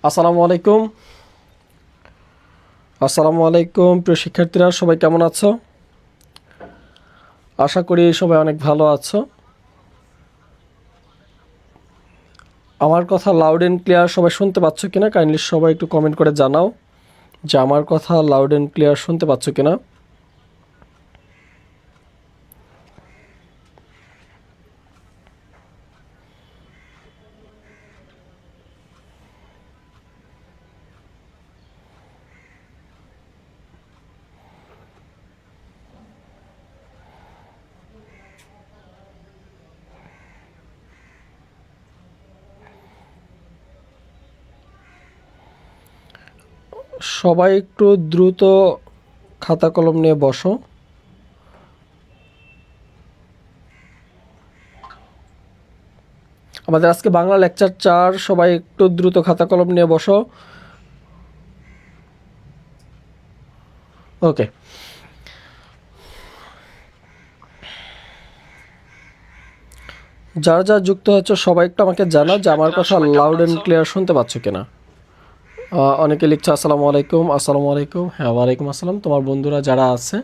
আসসালামু আলাইকুম। প্রিয় শিক্ষার্থীরা, সবাই কেমন আছো? আশা করি সবাই অনেক ভালো আছো। আমার কথা লাউড অ্যান্ড ক্লিয়ার সবাই শুনতে পাচ্ছ কিনা কাইন্ডলি সবাই একটু কমেন্ট করে জানাও যে আমার কথা লাউড অ্যান্ড ক্লিয়ার শুনতে পাচ্ছ কিনা। সবাই একটু দ্রুত খাতা কলম নিয়ে বসো। আমাদের আজকে বাংলা লেকচার 4, সবাই একটু দ্রুত খাতা কলম নিয়ে বসো। ওকে, যারা যারা যুক্ত হচ্ছে সবাই একটু আমাকে জানাও যে আমার কথা লাউড অ্যান্ড ক্লিয়ার শুনতে পাচ্ছ কিনা। অনেকে লিখছে আসসালামু আলাইকুম। হ্যাঁ, ওয়ালাইকুম আসসালাম। তোমার বন্ধুরা যারা আছে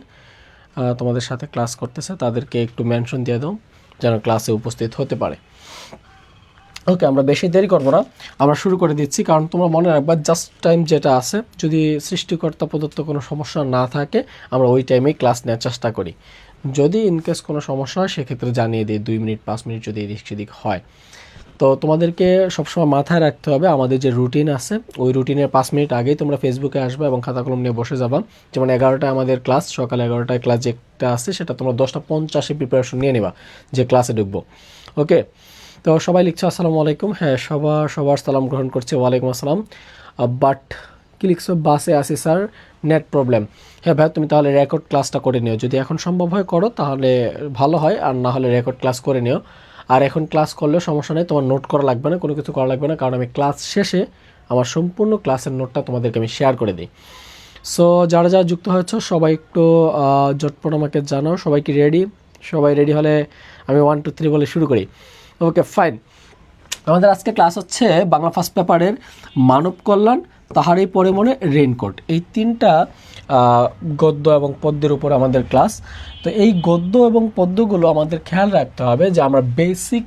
তোমাদের সাথে ক্লাস করতেছে তাদেরকে একটু মেনশন দিয়ে দাও যেন ক্লাসে উপস্থিত হতে পারে। ওকে, আমরা বেশি দেরি করবো না, আমরা শুরু করে দিচ্ছি। কারণ তোমরা মনে রাখবা জাস্ট টাইম যেটা আছে, যদি সৃষ্টিকর্তা প্রদত্ত কোনো সমস্যা না থাকে আমরা ওই টাইমেই ক্লাস নেওয়ার চেষ্টা করি। যদি ইনকেস কোনো সমস্যা হয় সেক্ষেত্রে জানিয়ে দিই, 2 মিনিট 5 মিনিট যদি এদিক সেদিক হয়। তো তোমাদেরকে সবসময় মাথায় রাখতে হবে আমাদের যে রুটিন আছে ওই রুটিনের 5 মিনিট আগেই তোমরা ফেসবুকে আসবে এবং খাতা কলম নিয়ে বসে যাবা। যেমন 11টায় আমাদের ক্লাস, সকাল 11টায় ক্লাস যেটা আছে সেটা তোমরা 10:50 প্রিপারেশন নিয়ে নিবা যে ক্লাসে ঢুকবো। ওকে, তো সবাই লিখছে আসসালামু আলাইকুম। হ্যাঁ, সবার সালাম গ্রহণ করছে, ওয়ালাইকুম আসসালাম। বাট কি লিখছো? বাসে আসি স্যার, নেট প্রবলেম। হ্যাঁ ভাই, তুমি তাহলে রেকর্ড ক্লাসটা করে নিও, যদি এখন সম্ভব হয় করো তাহলে ভালো হয়, আর না হলে রেকর্ড ক্লাস করে নিও। আর এখন ক্লাস করলেও সমস্যা নেই, তোমার নোট করা লাগবে না, কোনো কিছু করা লাগবে না, কারণ আমি ক্লাস শেষে আমার সম্পূর্ণ ক্লাসের নোটটা তোমাদেরকে আমি শেয়ার করে দিই। সো যারা যারা যুক্ত হয়েছ সবাই একটু ঝটপট আমাকে জানাও সবাই কি রেডি। সবাই রেডি হলে আমি 1 2 3 বলে শুরু করি। ওকে, ফাইন। আমাদের আজকে ক্লাস হচ্ছে বাংলা ফার্স্ট পেপারের মানব কল্যাণ, তাহারই পরে মনে রেইনকোট, এই 3টা গদ্য এবং পদ্যের উপর আমাদের ক্লাস। তো এই গদ্য এবং পদ্যগুলো আমাদের খেয়াল রাখতে হবে যে আমরা বেসিক,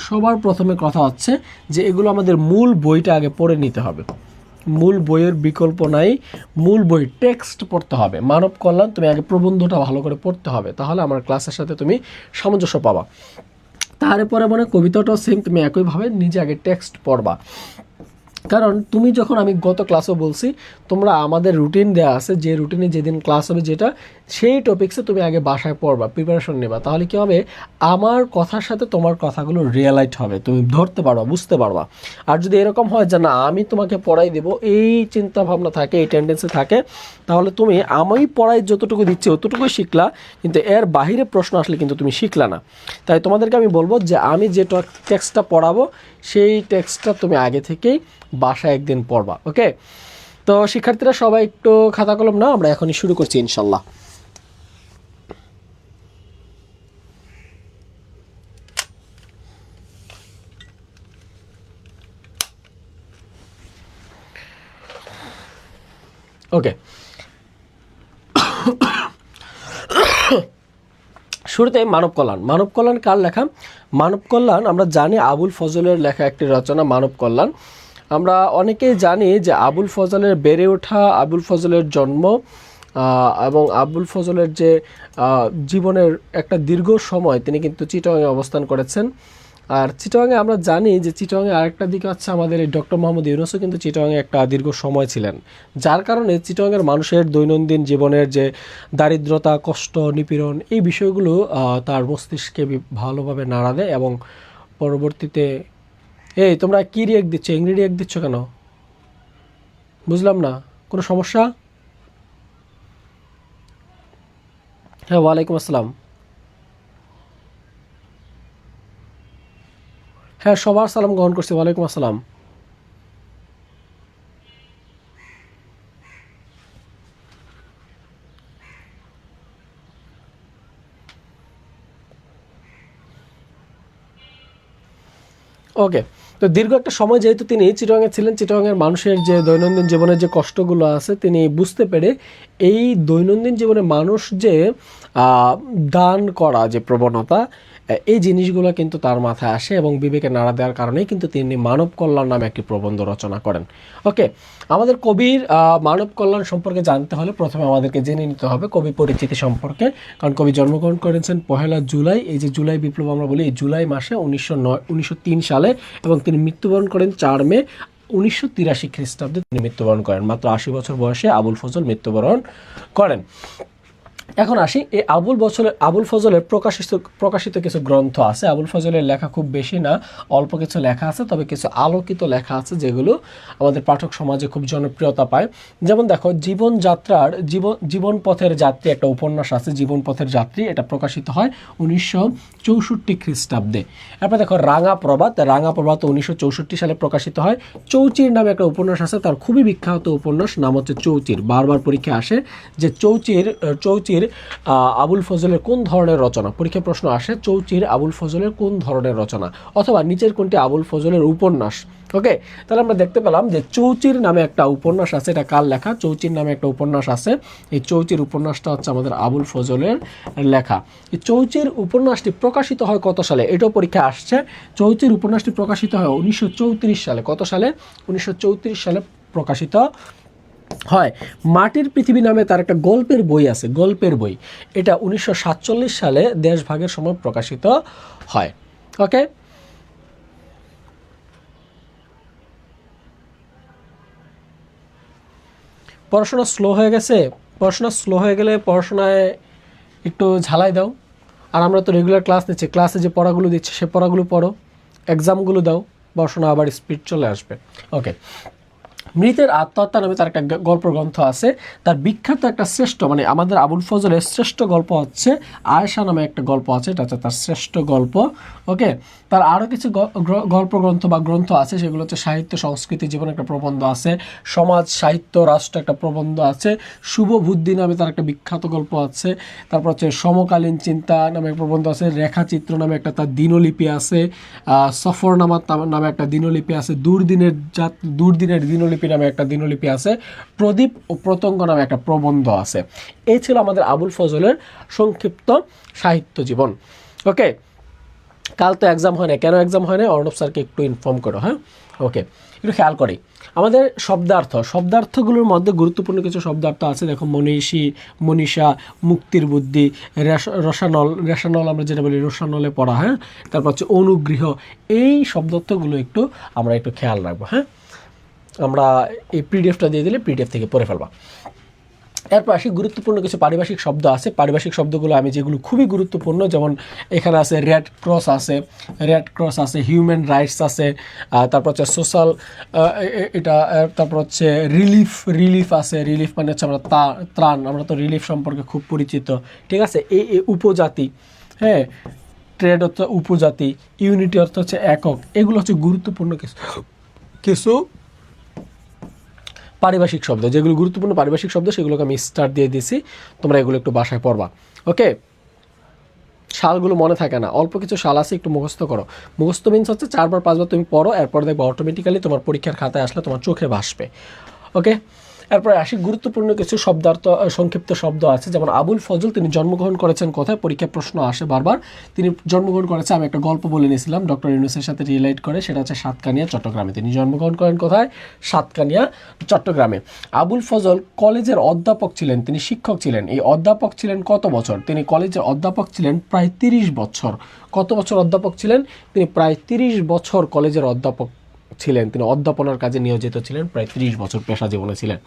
সবার প্রথমে কথা হচ্ছে যে এগুলো আমাদের মূল বইটা আগে পড়ে নিতে হবে। মূল বইয়ের বিকল্প নাই, মূল বই টেক্সট পড়তে হবে। মানব কল্যাণ তুমি আগে প্রবন্ধটা ভালো করে পড়তে হবে, তাহলে আমার ক্লাসের সাথে তুমি সামঞ্জস্য পাবা। তারপরে মানে কবিতাটাও সেম, তুমি একইভাবে নিজে আগে টেক্সট পড়বা। কারণ তুমি যখন, আমি গত ক্লাসও বলছি, তোমরা আমাদের রুটিন দেওয়া আছে, যে রুটিনে যেদিন ক্লাস হবে যেটা, সেই টপিক্সে তুমি আগে বাসায় পড়বা, প্রিপারেশন নেবা। তাহলে কী হবে, আমার কথার সাথে তোমার কথাগুলো রিয়েলাইট হবে, তুমি ধরতে পারবা, বুঝতে পারবা। আর যদি এরকম হয় যে না আমি তোমাকে পড়াই দেবো, এই চিন্তা ভাবনা থাকে, এই টেন্ডেন্সি থাকে, তাহলে তুমি আমি পড়াই যতটুকু দিচ্ছি অতটুকুই শিখলা, কিন্তু এর বাহিরে প্রশ্ন আসলে কিন্তু তুমি শিখলা না। তাই তোমাদেরকে আমি বলবো যে আমি যে টেক্সটটা পড়াবো সেই টেক্সটটা তুমি আগে থেকেই বাসায় একদিন পড়বা। ওকে, তো শিক্ষার্থীরা সবাই একটু খাতা কলম নাও, আমরা এখনই শুরু করছি ইনশাল্লাহ। ওকে, শুরুতে মানব কল্যাণ। মানব কল্যাণ কার লেখা? মানব কল্যাণ আমরা জানি আবুল ফজলের লেখা একটি রচনা মানব কল্যাণ। আমরা অনেকেই জানি যে আবুল ফজলের বেড়ে ওঠা, আবুল ফজলের জন্ম এবং আবুল ফজলের যে জীবনের একটা দীর্ঘ সময় তিনি কিন্তু চিটাগাংয়ে অবস্থান করেছেন। আর চিটাগাংয়ে আমরা জানি যে চিটাগাংয়ে আরেকটা দিকে হচ্ছে আমাদের এই ডক্টর মোহাম্মদ ইউনূসও কিন্তু চিটাগাংয়ে একটা দীর্ঘ সময় ছিলেন, যার কারণে চিটাগাংয়ের মানুষের দৈনন্দিন জীবনের যে দারিদ্রতা, কষ্ট, নিপীড়ন, এই বিষয়গুলো তার মস্তিষ্কে ভালোভাবে নাড়া দেয়। এবং পরবর্তীতে, এই তোমরা কী রিয়েক্ট দিচ্ছ, এংরি রিয়েক্ট দিচ্ছ কেন? বুঝলাম না, কোনো সমস্যা? হ্যাঁ, ওয়ালাইকুম আসসালাম। হ্যাঁ, সবার সালাম গ্রহণ করছি, ওয়ালাইকুম আসসালাম। ওকে, তো দীর্ঘ একটা সময় যেহেতু তিনি চিটাগাংয়ে ছিলেন, চিটাগাংয়ের মানুষের যে দৈনন্দিন জীবনের যে কষ্টগুলো আছে তিনি বুঝতে পেরে এই দৈনন্দিন জীবনে মানুষ যে দান করা যে প্রবণতা, এই জিনিসগুলো কিন্তু তার মাথায় আসে এবং বিবেকে নাড়া দেওয়ার কারণেই কিন্তু তিনি মানব কল্যাণ নামে একটি প্রবন্ধ রচনা করেন। ওকে, আমাদের কবির মানব কল্যাণ সম্পর্কে জানতে হলে প্রথমে আমাদেরকে জেনে নিতে হবে কবি পরিচিতি সম্পর্কে। কারণ কবি জন্মগ্রহণ করেছেন 1 জুলাই, এই যে জুলাই বিপ্লব আমরা বলি, এই জুলাই মাসে 1903 সালে, এবং তিনি মৃত্যুবরণ করেন 4 মে 1983 খ্রিস্টাব্দে তিনি মৃত্যুবরণ করেন। মাত্র 80 বছর বয়সে আবুল ফজল মৃত্যুবরণ করেন। এখন আসি, এই আবুল ফজলের প্রকাশিত কিছু গ্রন্থ আছে। আবুল ফজলের লেখা খুব বেশি না, অল্প কিছু লেখা আছে, তবে কিছু আলোকিত লেখা আছে যেগুলো আমাদের পাঠক সমাজে খুব জনপ্রিয়তা পায়। যেমন দেখো, জীবন পথের যাত্রী একটা উপন্যাস আছে, জীবন পথের যাত্রী, এটা প্রকাশিত হয় 1964 খ্রিস্টাব্দে। এরপর দেখো রাঙা প্রভাত 1964 সালে প্রকাশিত হয়। চৌচির নামে একটা উপন্যাস আছে, তার খুবই বিখ্যাত উপন্যাস, নাম হচ্ছে চৌচির। বারবার পরীক্ষা আসে যে চৌচির আবুল ফজলের কোন ধরনের রচনা, পরীক্ষা প্রশ্ন আসে চৌচির আবুল ফজলের কোন ধরনের রচনা, অথবা নিচের কোনটি আবুল ফজলের উপন্যাস। ওকে, তাহলে আমরা দেখতে পেলাম যে চৌচির নামে একটা উপন্যাস আছে, এটা কার লেখা? চৌচির নামে একটা উপন্যাস আছে। এই চৌচির উপন্যাসটা হচ্ছে আমাদের আবুল ফজলের লেখা। এই চৌচির উপন্যাসটি প্রকাশিত হয় কত সালে? এটাও পরীক্ষা আসছে। চৌচির উপন্যাসটি প্রকাশিত হয় 1934 সালে। কত সালে? 1934 সালে প্রকাশিত হয়। মাটির পৃথিবী নামে তার একটা গল্পের বই আছে, গল্পের বই, এটা 1947 সালে দেশভাগের সময় প্রকাশিত হয়। ওকে, পড়াশোনা স্লো হয়ে গেছে? পড়াশোনা স্লো হয়ে গেলে পড়াশোনায় একটু ঝালাই দাও। আর আমরা তো রেগুলার ক্লাস নিচ্ছি, ক্লাসে যে পড়াগুলো দিচ্ছে সে পড়াগুলো পড়ো, এক্সামগুলো দাও, পড়াশোনা আবার স্পিড চলে আসবে। ওকে, মৃতের আত্মহত্যা নামে তার একটা গল্প গ্রন্থ আছে। তার বিখ্যাত একটা শ্রেষ্ঠ, মানে আমাদের আবুল ফজলের শ্রেষ্ঠ গল্প হচ্ছে আয়েশা নামে একটা গল্প আছে, এটা হচ্ছে তার শ্রেষ্ঠ গল্প। ওকে, তার আরও কিছু গল্প গ্রন্থ বা গ্রন্থ আছে, সেগুলো হচ্ছে সাহিত্য সংস্কৃতি জীবন একটা প্রবন্ধ আছে, সমাজ সাহিত্য রাষ্ট্র একটা প্রবন্ধ আছে, শুভ বুদ্ধি নামে তার একটা বিখ্যাত গল্প আছে, তারপর হচ্ছে সমকালীন চিন্তা নামে প্রবন্ধ আছে, রেখাচিত্র নামে একটা তার দিনলিপি আছে, সফরনামা নামে একটা দিনলিপি আছে, দুর্দিনের দিনলিপি নামে একটা দিনলিপি আছে, প্রদীপ ও প্রত্যঙ্গ নামে একটা প্রবন্ধ আছে। এই ছিল আমাদের আবুল ফজলের সংক্ষিপ্ত সাহিত্য জীবন। ওকে, কাল তো এক্সাম হয় না, কেন এক্সাম হয় না অর্ণব স্যারকে একটু ইনফর্ম করো। হ্যাঁ, ওকে, একটু খেয়াল করি আমাদের শব্দার্থগুলোর মধ্যে গুরুত্বপূর্ণ কিছু শব্দার্থ আছে। দেখো, মনীষা, মুক্তির বুদ্ধি, রেশানল আমরা যেটা বলি রসানলে পড়া। হ্যাঁ, তারপর হচ্ছে অনুগৃহ। এই শব্দার্থগুলো আমরা একটু খেয়াল রাখবো। হ্যাঁ, আমরা এই পিডিএফটা দিয়ে দিলে পিডিএফ থেকে পড়ে ফেলবা। এরপর আসি, গুরুত্বপূর্ণ কিছু পারিভাষিক শব্দ আছে। পারিভাষিক শব্দগুলো আমি যেগুলো খুবই গুরুত্বপূর্ণ, যেমন এখানে আছে রেড ক্রস আছে, হিউম্যান রাইটস আছে, তারপর হচ্ছে সোশ্যাল, এটা, তারপর হচ্ছে রিলিফ আছে। রিলিফ মানে হচ্ছে আমরা ত্রাণ, আমরা তো রিলিফ সম্পর্কে খুব পরিচিত। ঠিক আছে, এই উপজাতি, হ্যাঁ, ট্রেড অর্থ উপজাতি, ইউনিটি অর্থ হচ্ছে একক। এগুলো হচ্ছে গুরুত্বপূর্ণ কিছু পারিভাষিক শব্দ, যেগুলো গুরুত্বপূর্ণ পারিভাষিক শব্দ সেগুলোকে আমি স্টার দিয়ে দিয়েছি, তোমরা এগুলো একটু বাসায় পড়বা। ওকে, শালগুলো মনে থাকে না, অল্প কিছু শাল আছে, একটু মুখস্থ করো। মুখস্থ মিনস হচ্ছে 4-5 বার তুমি পড়ো, এরপর দেখবে অটোমেটিক্যালি তোমার পরীক্ষার খাতায় আসলে তোমার চোখে ভাসবে। ওকে, এরপরে আসি, গুরুত্বপূর্ণ কিছু শব্দার্থ সংক্ষিপ্ত শব্দ আছে। যেমন আবুল ফজল তিনি জন্মগ্রহণ করেছেন কোথায়? পরীক্ষা প্রশ্ন আসে বারবার। তিনি জন্মগ্রহণ করেছে, আমি একটা গল্প বলে নিয়েছিলাম ডক্টর ইউনূসের সাথে রিলেট করে, সেটা হচ্ছে সাতকানিয়া, চট্টগ্রামে। তিনি জন্মগ্রহণ করেন কোথায়? সাতকানিয়া, চট্টগ্রামে। আবুল ফজল কলেজের অধ্যাপক ছিলেন, তিনি শিক্ষক ছিলেন। এই অধ্যাপক ছিলেন কত বছর? তিনি কলেজের অধ্যাপক ছিলেন প্রায় 30 বছর। কত বছর অধ্যাপক ছিলেন? তিনি প্রায় 30 বছর কলেজের অধ্যাপক ছিলেন। তিনি অধ্যাপনার কাজে নিয়োজিত ছিলেন, প্রায় 30 বছর পেশা জীবনে ছিলেন।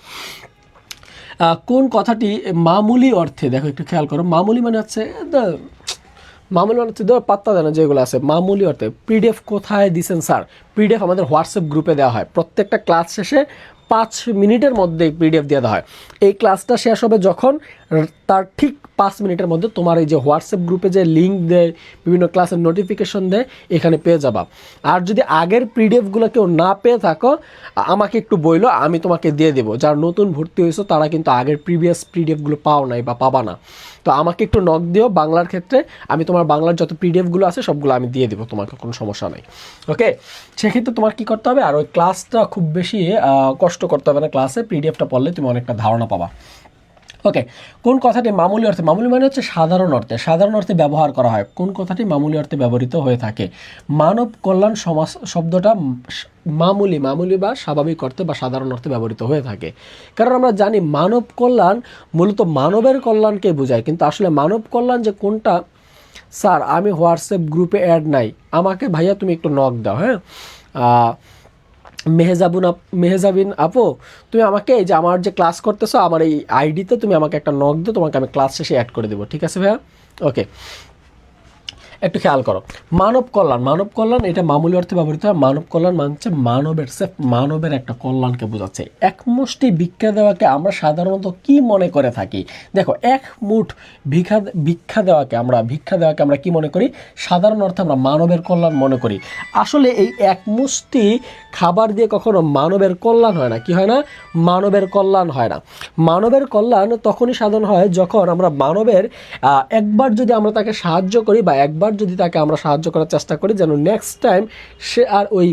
কোন কথাটি মামুলি অর্থে, দেখো একটু খেয়াল করো, মামুলি মানে হচ্ছে পাত্তা দেয় না যেগুলো আছে মামুলি অর্থে। পিডিএফ কোথায় দিচ্ছেন স্যার? পিডিএফ আমাদের হোয়াটসঅ্যাপ গ্রুপে দেওয়া হয়, প্রত্যেকটা ক্লাস শেষে 5 মিনিটের মধ্যে পিডিএফ দিয়ে দেওয়া হয়। এই ক্লাসটা শেষ হবে যখন তার ঠিক 5 মিনিটের মধ্যে তোমার এই যে হোয়াটসঅ্যাপ গ্রুপে যে লিঙ্ক দেয়, বিভিন্ন ক্লাসের নোটিফিকেশন দেয়, এখানে পেয়ে যাবা। আর যদি আগের পিডিএফগুলো কেউ না পেয়ে থাকো আমাকে একটু বইলো, আমি তোমাকে দিয়ে দেবো। যারা নতুন ভর্তি হয়েছো তারা কিন্তু আগের প্রিভিয়াস পিডিএফগুলো পাও নাই বা পাবা না, তো আমাকে একটু নক দিও। বাংলার ক্ষেত্রে আমি তোমার বাংলার যত পিডিএফগুলো আছে সবগুলো আমি দিয়ে দেবো, তোমাকে কোনো সমস্যা নেই। ওকে, সেক্ষেত্রে তোমার কি করতে হবে, আর ওই ক্লাসটা খুব বেশি কষ্ট করতে হবে না, ক্লাসে পিডিএফটা পড়লে তুমি অনেকটা ধারণা পাবা। ওকে, কোন কথাটি মামুলি অর্থে, মামুলি মানে হচ্ছে সাধারণ অর্থে, সাধারণ অর্থে ব্যবহার করা হয়। কোন কথাটি মামুলি অর্থে ব্যবহৃত হয়ে থাকে? মানব কল্যাণ সমাজ শব্দটা মামুলি, মামুলি বা স্বাভাবিক অর্থে বা সাধারণ অর্থে ব্যবহৃত হয়ে থাকে। কারণ আমরা জানি মানব কল্যাণ মূলত মানবের কল্যাণকে বোঝায়, কিন্তু আসলে মানব কল্যাণ যে কোনটা, স্যার আমি হোয়াটসঅ্যাপ গ্রুপে অ্যাড নাই, আমাকে ভাইয়া তুমি একটু নক দাও। হ্যাঁ, মেহেজাবিন আপু, তুমি আমাকে এই যে আমার যে ক্লাস করতেছো আমার এই আইডিতে তুমি আমাকে একটা নক দিও, তোমাকে আমি ক্লাস শেষে অ্যাড করে দেবো, ঠিক আছে ভাইয়া? ওকে, একটু খেয়াল করো, মানব কল্যাণ, মানব কল্যাণ এটা মামুলি অর্থে ব্যবহৃত হয়। মানব কল্যাণ মানছে মানবের, সেফ মানবের একটা কল্যাণকে বোঝাচ্ছে। এক মুষ্টি ভিক্ষা দেওয়াকে আমরা সাধারণত কি মনে করে থাকি? দেখো, এক মুঠ ভিক্ষা দেওয়াকে আমরা কি মনে করি? সাধারণ অর্থে আমরা মানবের কল্যাণ মনে করি। আসলে এই এক মুষ্টি খাবার দিয়ে কখনো মানবের কল্যাণ হয় না। কি হয় না? মানবের কল্যাণ হয় না। মানবের কল্যাণ তখনই সাধন হয় যখন আমরা মানবের একবার যদি আমরা তাকে সাহায্য করি বা একবার যদি তাকে আমরা সাহায্য করার চেষ্টা করি, যেন নেক্সট টাইম সে আর ওই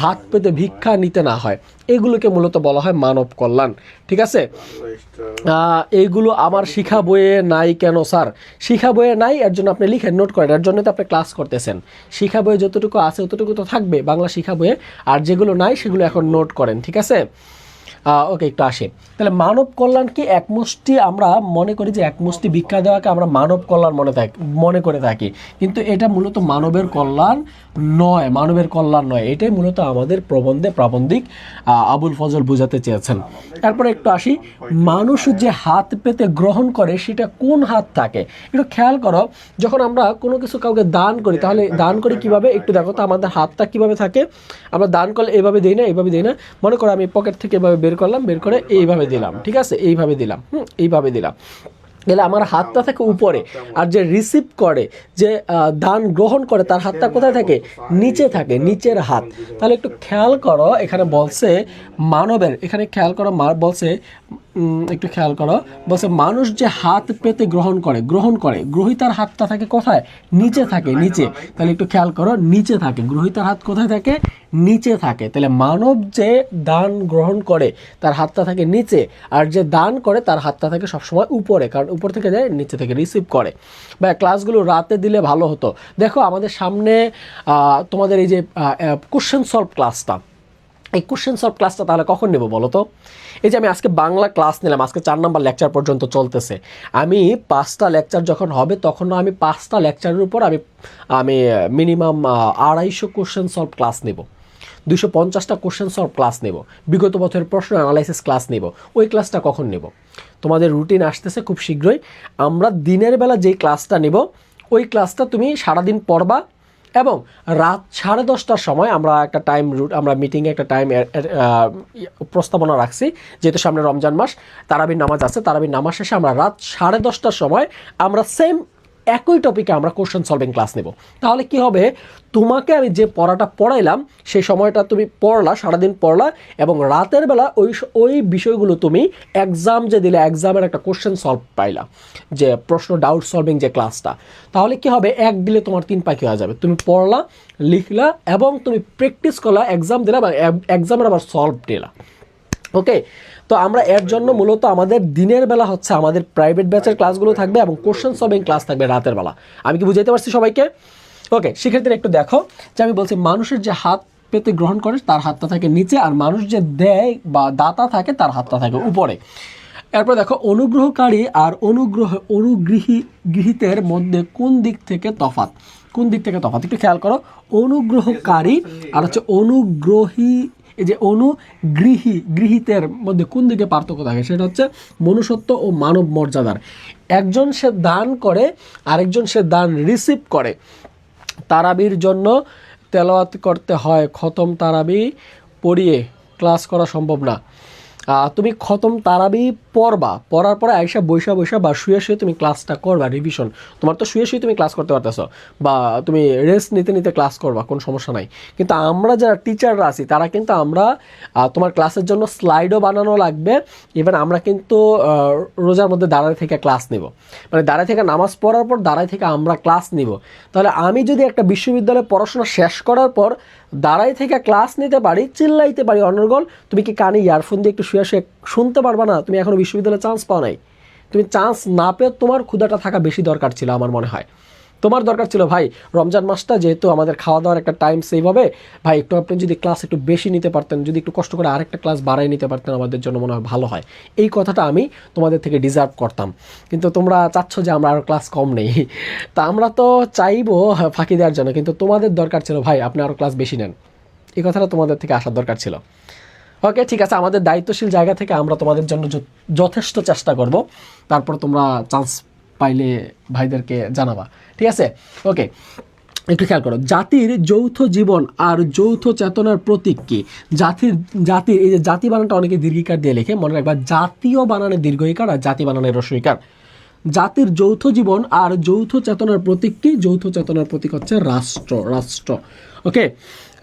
হাত পেতে ভিক্ষা নিতে না হয়। এগুলোকে মূলত বলা হয় মানব কল্যাণ, ঠিক আছে? এইগুলো আমার শিক্ষা বইয়ে নাই কেন স্যার? শিক্ষা বইয়ে নাই, এর জন্য আপনি লিখেন, নোট করেন, এর জন্য তো আপনি ক্লাস করতেছেন। শিক্ষা বইয়ে যতটুকু আছে ততটুকু তো থাকবে বাংলা শিক্ষা বইয়ে, আর যেগুলো নাই সেগুলো এখন নোট করেন, ঠিক আছে? ওকে, একটু আসে তাহলে মানব কল্যাণকে একমুষ্টি আমরা মনে করি যে একমুষ্টি ভিক্ষা দেওয়াকে আমরা মানব কল্যাণ মনে করে থাকি, কিন্তু এটা মূলত মানবের কল্যাণ নয়, মানবের কল্যাণ নয়। এটাই মূলত আমাদের প্রবন্ধে প্রাবন্ধিক আবুল ফজল বোঝাতে চেয়েছেন। তারপরে একটু আসি, মানুষ যে হাত পেতে গ্রহণ করে সেটা কোন হাত থাকে? একটু খেয়াল করো, যখন আমরা কোনো কিছু কাউকে দান করি, তাহলে দান করি কিভাবে একটু দেখো তো, আমাদের হাতটা কিভাবে থাকে? আমরা দান করলে এইভাবে দিই না, এইভাবে দিই না। মনে করো আমি পকেট থেকে এভাবে বের করলাম, বের করে এইভাবে দিলাম, ঠিক আছে? এইভাবে দিলাম, এইভাবে দিলাম, তাহলে আমার হাতটা থাকে উপরে। আর যে রিসিভ করে, যে দান গ্রহণ করে, তার হাতটা কোথায় থাকে? নিচে থাকে, নিচের হাত। তাহলে একটু খেয়াল করো, এখানে বলছে মানবের, এখানে খেয়াল করো বলছে, একটু খেয়াল করো, বলছে মানুষ যে হাত পেতে গ্রহণ করে, গ্রহীতার হাতটা থাকে কোথায়? নিচে থাকে, নিচে। তাহলে একটু খেয়াল করো, নিচে থাকে, গ্রহীতার হাত কোথায় থাকে? নিচে থাকে। তাহলে মানব যে দান গ্রহণ করে তার হাতটা থাকে নিচে, আর যে দান করে তার হাতটা থাকে সবসময় উপরে, কারণ উপর থেকে যায়, নিচে থেকে রিসিভ করে। বা ক্লাসগুলো রাতে দিলে ভালো হতো। দেখো আমাদের সামনে তোমাদের এই যে কোশ্চেন সলভ ক্লাসটা, এই কোশ্চেন সলভ ক্লাসটা তাহলে কখন নেব বলো তো? এই যে আমি আজকে বাংলা ক্লাস নিলাম, আজকে 4 নম্বর লেকচার পর্যন্ত চলতেছে। আমি 5টা লেকচার যখন হবে তখন আমি 5টা লেকচারের উপর আমি মিনিমাম 250 কোশ্চেন সলভ ক্লাস নেব, 250টা কোশ্চেন সলভ ক্লাস নেব, বিগত বছরের প্রশ্ন অ্যানালাইসিস ক্লাস নেব। ওই ক্লাসটা কখন নেব? তোমাদের রুটিন আসতেছে খুব শীঘ্রই। আমরা দিনের বেলা যেই ক্লাসটা নেব ওই ক্লাসটা তুমি সারাদিন পড়বা, এবং রাত 10:30টার সময় আমরা একটা আমরা মিটিংয়ে একটা টাইম প্রস্তাবনা রাখছি, যেহেতু সামনে রমজান মাস, তারাবির নামাজ আছে, তারাবির নামাজ শেষে আমরা রাত 10:30টার সময় আমরা সেম একই টপিকে আমরা কোশ্চেন সলভিং ক্লাস নেব। তাহলে কি হবে, তোমাকে আমি যে পড়াটা পড়াইলাম সেই সময়টা তুমি পড়লা, সারাদিন পড়লা, এবং রাতের বেলা ওই বিষয়গুলো তুমি এক্সাম যে দিলে এক্সামের একটা কোশ্চেন সলভ পাইলা, যে প্রশ্ন ডাউট সলভিং যে ক্লাসটা। তাহলে কি হবে, এক দিলে তোমার 3 পাখি হয়ে যাবে। তুমি পড়লা, লিখলা, এবং তুমি প্র্যাকটিস করলা, এক্সাম দিলা, বা এক্সামের আবার সলভ দিলা। ওকে, তো আমরা এর জন্য মূলত আমাদের দিনের বেলা হচ্ছে আমাদের প্রাইভেট ব্যাচের ক্লাসগুলো থাকবে, এবং কোশ্চেন সলভিং ক্লাস থাকবে রাতের বেলা। আমি কি বুঝাইতে পারছি সবাইকে? ওকে, সেক্ষেত্রে একটু দেখো যে আমি বলছি মানুষের যে হাত পেতে গ্রহণ করে তার হাতটা থাকে নিচে, আর মানুষ যে দেয় বা দাতা থাকে তার হাতটা থাকে উপরে। এরপর দেখো, অনুগ্রহকারী আর অনুগৃহীতের মধ্যে কোন দিক থেকে তফাৎ? একটু খেয়াল করো, অনুগ্রহকারী আর হচ্ছে এই যে গৃহীতের মধ্যে কোন দিকে পার্থক্য থাকে? সেটা হচ্ছে মনুষ্যত্ব ও মানব মর্যাদার। একজন সে দান করে, আরেকজন সে দান রিসিভ করে। তারাবির জন্য তেলাওয়াত করতে হয়, খতম তারাবি পড়িয়ে ক্লাস করা সম্ভব না। তুমি খতম তারাবি পড়বা, পড়ার পরে আইসা বৈশা বৈশা বা শুয়ে শুয়ে তুমি ক্লাসটা করবা, রিভিশন। তোমার তো শুয়ে শুয়ে তুমি ক্লাস করতে পারতেছো, বা তুমি রেস্ট নিতে নিতে ক্লাস করবা, কোনো সমস্যা নাই। কিন্তু আমরা যারা টিচাররা আছি তারা কিন্তু আমরা তোমার ক্লাসের জন্য স্লাইডও বানানো লাগবে। ইভেন আমরা কিন্তু রোজার মধ্যে দাঁড়ায় থেকে ক্লাস নিব, মানে দাঁড়ায় থেকে নামাজ পড়ার পর দাঁড়ায় থেকে আমরা ক্লাস নিব। তাহলে আমি যদি একটা বিশ্ববিদ্যালয়ে পড়াশোনা শেষ করার পর দাঁড়াই থেকে ক্লাস নিতে পারি, চিল্লাইতে পারি অনর্গল, তুমি কি কানে ইয়ারফোন দিয়ে একটু শুয়ে শুয়ে শুনতে পারবা না? তুমি এখনো বিশ্ববিদ্যালয়ে চান্স পাও নাই। তুমি চান্স না পেয়ে তোমার ক্ষুধাটা থাকা বেশি দরকার ছিল আমার মনে হয়। তোমার দরকার ছিল ভাই রমজান মাসটা যেহেতু আমাদের খাওয়া দাওয়ার একটা টাইম সেভ হবে, ভাই একটু আপনি যদি ক্লাস একটু বেশি নিতে পারতেন, যদি একটু কষ্ট করে আরেকটা ক্লাস বাড়াই নিতে পারতেন, আমাদের জন্য মনে হয় ভালো হয়। এই কথাটা আমি তোমাদের থেকে ডিজার্ভ করতাম। কিন্তু তোমরা চাচ্ছ যে আমরা আরও ক্লাস কম নেই। তা আমরা তো চাইবো ফাঁকি দেওয়ার জন্য, কিন্তু তোমাদের দরকার ছিল ভাই আপনি আরও ক্লাস বেশি নেন। এই কথাটা তোমাদের থেকে আসার দরকার ছিল। ওকে, ঠিক আছে, আমাদের দায়িত্বশীল জায়গা থেকে আমরা তোমাদের জন্য যথেষ্ট চেষ্টা করব। তারপর তোমরা চান্স পাইলে ভাইদেরকে জানাবা, ঠিক আছে? ওকে, একটু খেয়াল করো, জাতির যৌথ জীবন আর যৌথ চেতনার প্রতীক কি? জাতির এই যে জাতি বানানটা অনেকে দীর্ঘিকার দিয়ে লেখে, মনে রাখবা জাতীয় বানানে দীর্ঘইকার আর জাতি বানানে হ্রস্বইকার। জাতির যৌথ জীবন আর যৌথ চেতনার প্রতীক কি? যৌথ চেতনার প্রতীক হচ্ছে রাষ্ট্র। রাষ্ট্র, ওকে।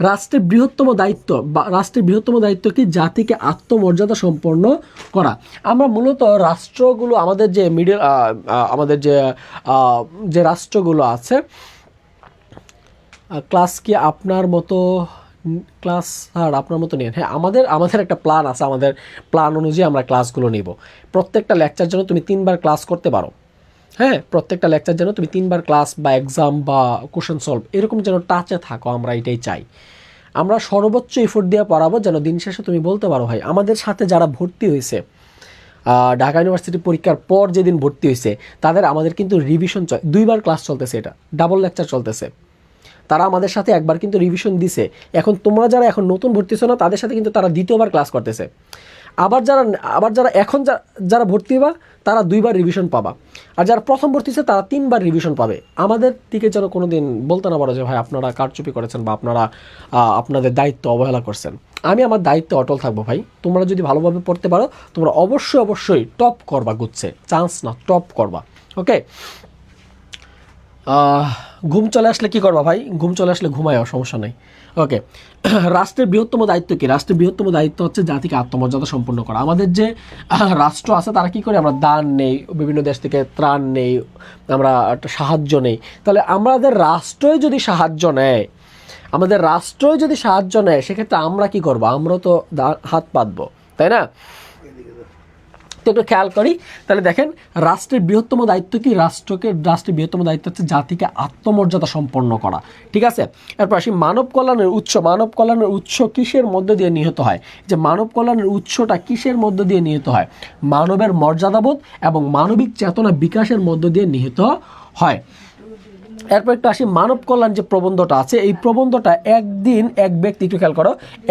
রাষ্ট্রের বৃহত্তম দায়িত্ব কি? জাতিকে আত্মমর্যাদা সম্পন্ন করা। আমরা মূলত রাষ্ট্রগুলো আমাদের যে আমাদের যে রাষ্ট্রগুলো আছে, ক্লাস কি আপনার মতো ক্লাস আর আপনার মতো নিয়ে, হ্যাঁ আমাদের একটা প্ল্যান আছে, আমাদের প্ল্যান অনুযায়ী আমরা ক্লাসগুলো নিব। প্রত্যেকটা লেকচার জন্য তুমি 3 বার ক্লাস করতে পারো, হ্যাঁ প্রত্যেকটা লেকচার যেন তুমি 3 বার ক্লাস বা এক্সাম বা কোশ্চেন সলভ এরকম যেন টাচে থাকো, আমরা এটাই চাই। আমরা সর্বোচ্চ এফোর্ট দিয়ে পড়াবো যেন দিন শেষে তুমি বলতে পারো ভাই আমাদের সাথে যারা ভর্তি হয়েছে ঢাকা ইউনিভার্সিটি পরীক্ষার পর যেদিন ভর্তি হয়েছে তাদের আমাদের কিন্তু রিভিশন 2 বার ক্লাস চলতেছে, এটা ডাবল লেকচার চলতেছে। তারা আমাদের সাথে একবার কিন্তু রিভিশন দিছে। এখন তোমরা যারা এখন নতুন ভর্তি হছো না তাদের সাথে কিন্তু তারা দ্বিতীয়বার ক্লাস করতেছে। আবার যারা এখন যারা ভর্তি হবা তারা 2 বার রিভিশন পাবা, আর যারা প্রথম ভর্তি হচ্ছে তারা 3 বার রিভিশন পাবে। আমাদের দিকে যেন কোনো দিন বলতে না পারো যে ভাই আপনারা কারচুপি করেছেন বা আপনারা আপনাদের দায়িত্ব অবহেলা করছেন। আমি আমার দায়িত্বে অটল থাকবো ভাই। তোমরা যদি ভালোভাবে পড়তে পারো তোমরা অবশ্যই টপ করবা, গুচ্ছে চান্স না টপ করবা, ওকে। ঘুম চলে আসলে কি করবা ভাই? ঘুম চলে আসলে ঘুমায়ও, সমস্যা নেই, ওকে। রাষ্ট্রের বৃহত্তম দায়িত্ব কি? রাষ্ট্রের বৃহত্তম দায়িত্ব হচ্ছে জাতিকে আত্মমর্যাদা সম্পন্ন করা। আমাদের যে রাষ্ট্র আছে তারা কি করে? আমরা দান নেই, বিভিন্ন দেশ থেকে ত্রাণ নেই, আমরা একটা সাহায্য নেই। তাহলে আমাদের রাষ্ট্রই যদি সাহায্য নেয়, সেক্ষেত্রে আমরা কি করবো? আমরা তো হাত পাতবো, তাই না? তো একটু খেয়াল করি, তাহলে দেখেন রাষ্ট্রের বৃহত্তম দায়িত্ব কি? রাষ্ট্রের বৃহত্তম দায়িত্ব হচ্ছে জাতিকে আত্মমর্যাদা সম্পন্ন করা, ঠিক আছে। এরপর আসি মানব কল্যাণের উৎস কিসের মধ্য দিয়ে নিহত হয়? যে মানব কল্যাণের উৎসটা কিসের মধ্য দিয়ে নিহত হয়? মানবের মর্যাদাবোধ এবং মানবিক চেতনা বিকাশের মধ্য দিয়ে নিহত হয়। এরপর একটু আসি মানব কল্যাণ যে প্রবন্ধটা আছে, এই প্রবন্ধটা একদিন এক ব্যক্তি, একটু খেয়াল করো,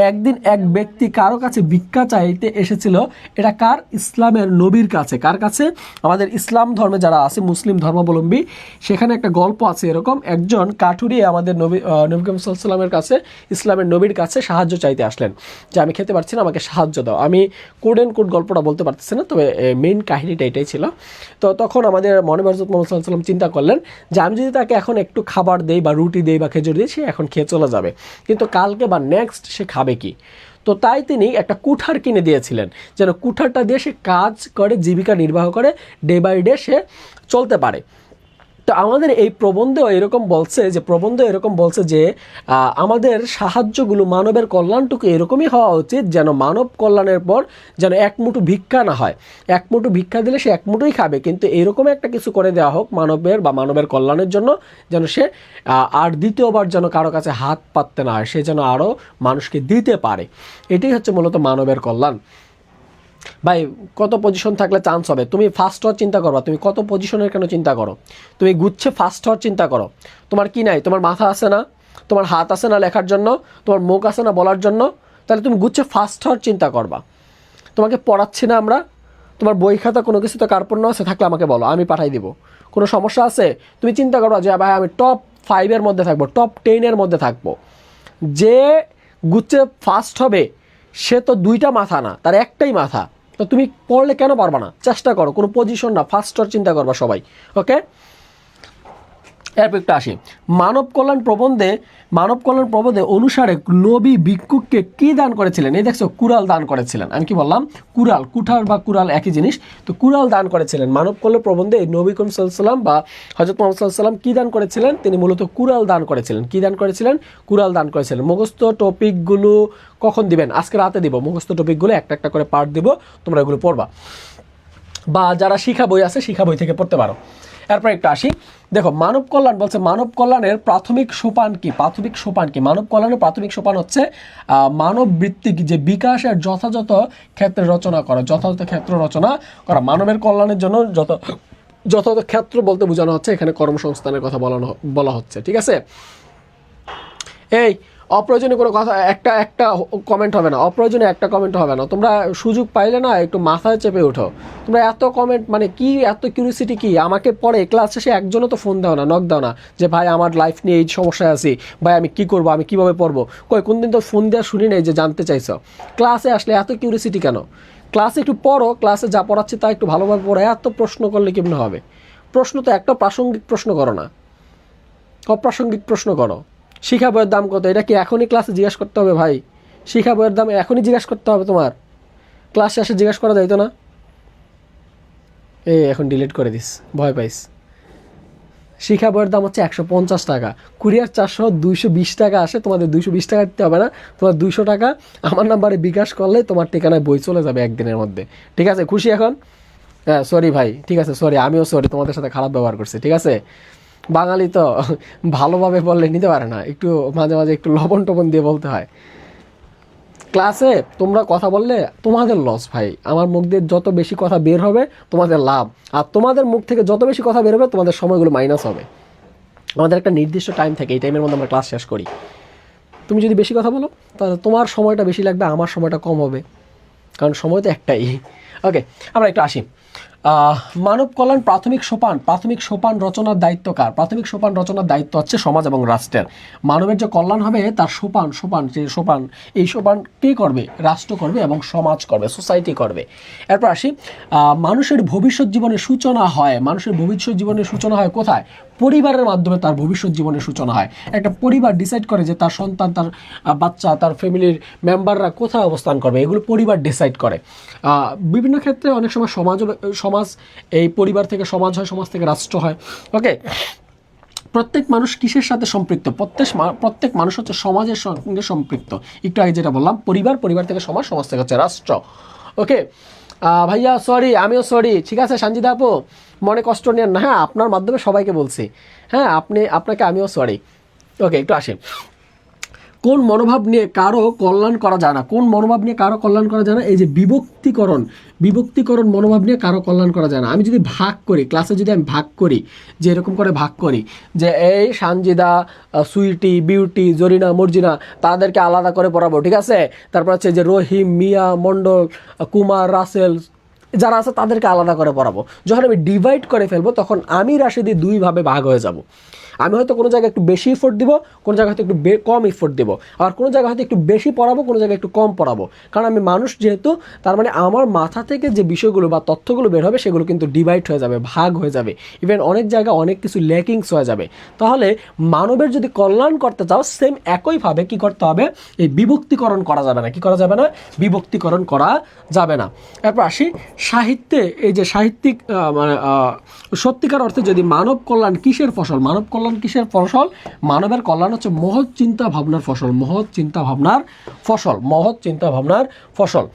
একদিন এক ব্যক্তি কারো কাছে ভিক্ষা চাইতে এসেছিল। এটা কার? ইসলামের নবীর কাছে। কার কাছে? আমাদের ইসলাম ধর্মে যারা আছে, মুসলিম ধর্মাবলম্বী, সেখানে একটা গল্প আছে এরকম, একজন কাঠুরি আমাদের নবী করিম সাল্লাল্লাহু আলাইহি ওয়াসাল্লামের কাছে, ইসলামের নবীর কাছে সাহায্য চাইতে আসলেন যে আমি খেতে পারছি না, আমাকে সাহায্য দাও। আমি কোড গল্পটা বলতে পারতেছি না, তবে মেইন কাহিনীটা এটাই ছিল। তো তখন আমাদের মনে হযরত মুহাম্মদ সাল্লাল্লাহু আলাইহি ওয়াসাল্লাম চিন্তা করলেন যে আমি যদি তাকে এখন একটু খাবার দেই বা রুটি দেই বা খেজুর দিই, সে এখন খেয়ে চলে যাবে, কিন্তু কালকে বা নেক্সট সে খাবে কি? তো তাই তিনি একটা কুঠার কিনে দিয়েছিলেন, যেন কুঠারটা দিয়ে সে কাজ করে, জীবিকা নির্বাহ করে, ডে বাই ডে সে চলতে পারে। তো আমাদের এই প্রবন্ধেও এরকম বলছে যে আমাদের সাহায্যগুলো, মানবের কল্যাণটুকু এরকমই হওয়া উচিত যেন মানব কল্যাণের পর যেন এক মুঠো ভিক্ষা না হয়। এক মুঠো ভিক্ষা দিলে সে এক মুঠোই খাবে, কিন্তু এরকম একটা কিছু করে দেওয়া হোক মানবের কল্যাণের জন্য, যেন সে আর দ্বিতীয়বার যেন কারো কাছে হাত পাততে না হয়, সে যেন আরও মানুষকে দিতে পারে। এটাই হচ্ছে মূলত মানবের কল্যাণ। ভাই কত পজিশন থাকলে চান্স হবে? তুমি ফার্স্ট হওয়ার চিন্তা করবা, তুমি কত পজিশনের কেন চিন্তা করো? তুমি গুচ্ছে ফার্স্ট হওয়ার চিন্তা করো। তোমার কি নাই? তোমার মাথা আছে না? তোমার হাত আছে না লেখার জন্য? তোমার মুখ আছে না বলার জন্য? তাহলে তুমি গুচ্ছে ফার্স্ট হওয়ার চিন্তা করবা। তোমাকে পড়াচ্ছি না আমরা, তোমার বই খাতা কোনো কিছুতে কার্পণ্য আছে থাকলে আমাকে বলো, আমি পাঠাই দিব। কোনো সমস্যা আছে? তুমি চিন্তা করো যে ভাই আমি টপ 5-এর মধ্যে থাকবো, টপ 10-এর মধ্যে থাকবো। যে গুচ্ছে ফার্স্ট হবে সে তো দুইটা মাথা না, তার একটাই মাথা। তো তুমি পড়লে কেন পারবা না? চেষ্টা করো, কোনো পজিশন না, ফার্স্টর চিন্তা করবা সবাই। ওকে, এরপর একটু আসি মানব কল্যাণ প্রবন্ধে অনুসারে নবী ভিক্ষুককে কি দান করেছিলেন? এই দেখছো, কুড়াল দান করেছিলেন। আমি কি বললাম? কুড়াল, কুঠার বা কুড়াল একই জিনিস। তো কুড়াল দান করেছিলেন মানব কল্যাণ প্রবন্ধে। নবী করিম সাল্লাল্লাহু আলাইহি ওয়াসাল্লাম বা হযরত মুহাম্মদ সাল্লাল্লাহু আলাইহি ওয়াসাল্লাম কি দান করেছিলেন? তিনি মূলত কুড়াল দান করেছিলেন। কি দান করেছিলেন? কুড়াল দান করেছিলেন। মুখস্থ টপিকগুলো কখন দিবেন? আজকে রাতে দিব। মুখস্থ টপিকগুলো একটা একটা করে পার্ট দিব, তোমরা এগুলো পড়বা, বা যারা শিক্ষা বই আছে শিক্ষা বই থেকে পড়তে পারো। এরপর একটু আসি, দেখো মানব কল্যাণ বলছে, মানব কল্যাণের প্রাথমিক সোপান কি? প্রাথমিক সোপান কি? মানব কল্যাণের প্রাথমিক সোপান হচ্ছে মানব বৃত্তিক যে বিকাশের যথাযথ ক্ষেত্রে রচনা করা, যথাযথ ক্ষেত্র রচনা করা। মানবের কল্যাণের জন্য যথাযথ ক্ষেত্র বলতে বোঝানো হচ্ছে এখানে কর্মসংস্থানের কথা বলা হচ্ছে। ঠিক আছে, এই অপ্রয়োজনীয় কোনো কথা একটা কমেন্ট হবে না, অপ্রয়োজনীয় একটা কমেন্ট হবে না। তোমরা সুযোগ পাইলে না একটু মাথায় চেপে ওঠো। তোমরা এত কমেন্ট মানে কি, এত কিউরিসিটি কি? আমাকে পরে ক্লাস শেষে একজনও তো ফোন দাও না, নক দাও না যে ভাই আমার লাইফ নিয়ে এই সমস্যায় আছি, ভাই আমি কি করবো, আমি কিভাবে পড়বো। কোন দিন তো ফোন দেওয়া শুনি নাই যে জানতে চাইছো। ক্লাসে আসলে এত কিউরিসিটি কেন? ক্লাসে একটু পড়ো, ক্লাসে যা পড়াচ্ছি তা একটু ভালোভাবে পড়ো। এত প্রশ্ন করলে কেমন হবে? প্রশ্ন তো একটা প্রাসঙ্গিক প্রশ্ন করো না, অপ্রাসঙ্গিক প্রশ্ন করো। শিক্ষা বইয়ের দাম কত? এটা কি এখনই ক্লাসে জিজ্ঞাসা করতে হবে ভাই? শিক্ষা বইয়ের দাম এখনই জিজ্ঞাসা করতে হবে তোমার? ক্লাস শেষে জিজ্ঞাসা করা যাইতো না? এখন ডিলিট করে দিস, ভয় পাইস। শিক্ষা বইয়ের দাম হচ্ছে 150 টাকা, কুরিয়ার 400, 220 টাকা আসে। তোমাদের 220 টাকা দিতে হবে না, তোমার 200 টাকা আমার নাম্বারে বিকাশ করলে তোমার ঠিকানায় বই চলে যাবে একদিনের মধ্যে। ঠিক আছে, খুশি এখন? হ্যাঁ সরি ভাই, ঠিক আছে সরি, আমিও সরি, তোমাদের সাথে খারাপ ব্যবহার করছি। ঠিক আছে, বাঙালি তো ভালোভাবে বললে নিতে পারে না, একটু মাঝে মাঝে একটু লবণ টবণ দিয়ে বলতে হয়। ক্লাসে তোমরা কথা বললে তোমাদের লস ভাই, আমার মুখ দিয়ে যত বেশি কথা বের হবে তোমাদের লাভ, আর তোমাদের মুখ থেকে যত বেশি কথা বের হবে তোমাদের সময়গুলো মাইনাস হবে। আমাদের একটা নির্দিষ্ট টাইম থাকে, এই টাইমের মধ্যে আমরা ক্লাস শেষ করি। তুমি যদি বেশি কথা বলো তাহলে তোমার সময়টা বেশি লাগবে, আমার সময়টা কম হবে, কারণ সময় তো একটাই। ওকে, আমরা একটু আসি মানব কল্যাণ প্রাথমিক সোপান রচনার দায়িত্ব কার? প্রাথমিক সোপান রচনার দায়িত্ব হচ্ছে সমাজ এবং রাষ্ট্রের। মানবের যে কল্যাণ হবে তার এই সোপান কে করবে? রাষ্ট্র করবে এবং সমাজ করবে, সোসাইটি করবে। এরপর আসি মানুষের ভবিষ্যৎ জীবনের সূচনা হয় কোথায়? পরিবারের মাধ্যমে তার ভবিষ্যৎ জীবনের সূচনা হয়। একটা পরিবার ডিসাইড করে যে তার সন্তান, তার বাচ্চা, তার ফ্যামিলির মেম্বাররা কোথায় অবস্থান করবে, এগুলো পরিবার ডিসাইড করে। বিভিন্ন ক্ষেত্রে অনেক সময় সমাজ, এই পরিবার থেকে সমাজ হয়, সমাজ থেকে রাষ্ট্র হয়। ওকে, প্রত্যেক মানুষ কিসের সাথে সম্পৃক্ত? প্রত্যেক মানুষ হচ্ছে সমাজের সঙ্গে সম্পৃক্ত। একটু আগে যেটা বললাম, পরিবার থেকে সমাজ, সমাজ থেকে হচ্ছে রাষ্ট্র। ওকে ভাইয়া সরি, আমিও সরি। ঠিক আছে সঞ্জিদা আপু, মনে কষ্ট নেন না, হ্যাঁ আপনার মাধ্যমে সবাইকে বলছি, হ্যাঁ আপনাকে আমিও সরি। ওকে, একটু আসেন, কোন মনোভাব নিয়ে কারো কল্যাণ করা যায় না? কোন মনোভাব নিয়ে কারো কল্যাণ করা যায় না? এই যে বিভক্তিকরণ মনোভাব নিয়ে কারো কল্যাণ করা যায় না। আমি যদি ভাগ করি, ক্লাসে যদি আমি ভাগ করি, যে এরকম করে ভাগ করি যে এই সানজিদা, সুইটি, বিউটি, জরিনা, মর্জিনা, তাদেরকে আলাদা করে পড়াবো, ঠিক আছে? তারপর হচ্ছে যে রহিম, মিয়া, মণ্ডল, কুমার, রাসেল যারা আছে তাদেরকে আলাদা করে পড়াবো। যখন আমি ডিভাইড করে ফেলবো তখন আমি রাশিদি দুইভাবে ভাগ হয়ে যাব। আমি হয়তো কোনো জায়গায় একটু বেশি এফোর্ট দিব, কোনো জায়গায় হয়তো একটু কম এফোর্ট দেবো, আর কোনো জায়গায় হয়তো একটু বেশি পড়াবো, কোনো জায়গায় একটু কম পড়াবো। কারণ আমি মানুষ যেহেতু, তার মানে আমার মাথা থেকে যে বিষয়গুলো বা তথ্যগুলো বের হবে সেগুলো কিন্তু ডিভাইড হয়ে যাবে, ভাগ হয়ে যাবে, ইভেন অনেক জায়গায় অনেক কিছু ল্যাকিংস হয়ে যাবে। তাহলে মানবের যদি কল্যাণ করতে চাও, সেম একইভাবে কি করতে হবে? এই বিভক্তিকরণ করা যাবে না। কি করা যাবে না? বিভক্তিকরণ করা যাবে না। এরপর আসি সাহিত্যে, এই যে সাহিত্যিক মানে সত্যিকার অর্থে যদি মানব কল্যাণ কিসের ফসল? মানবের কল্যাণ হচ্ছে মহৎ চিন্তা ভাবনার ফসল।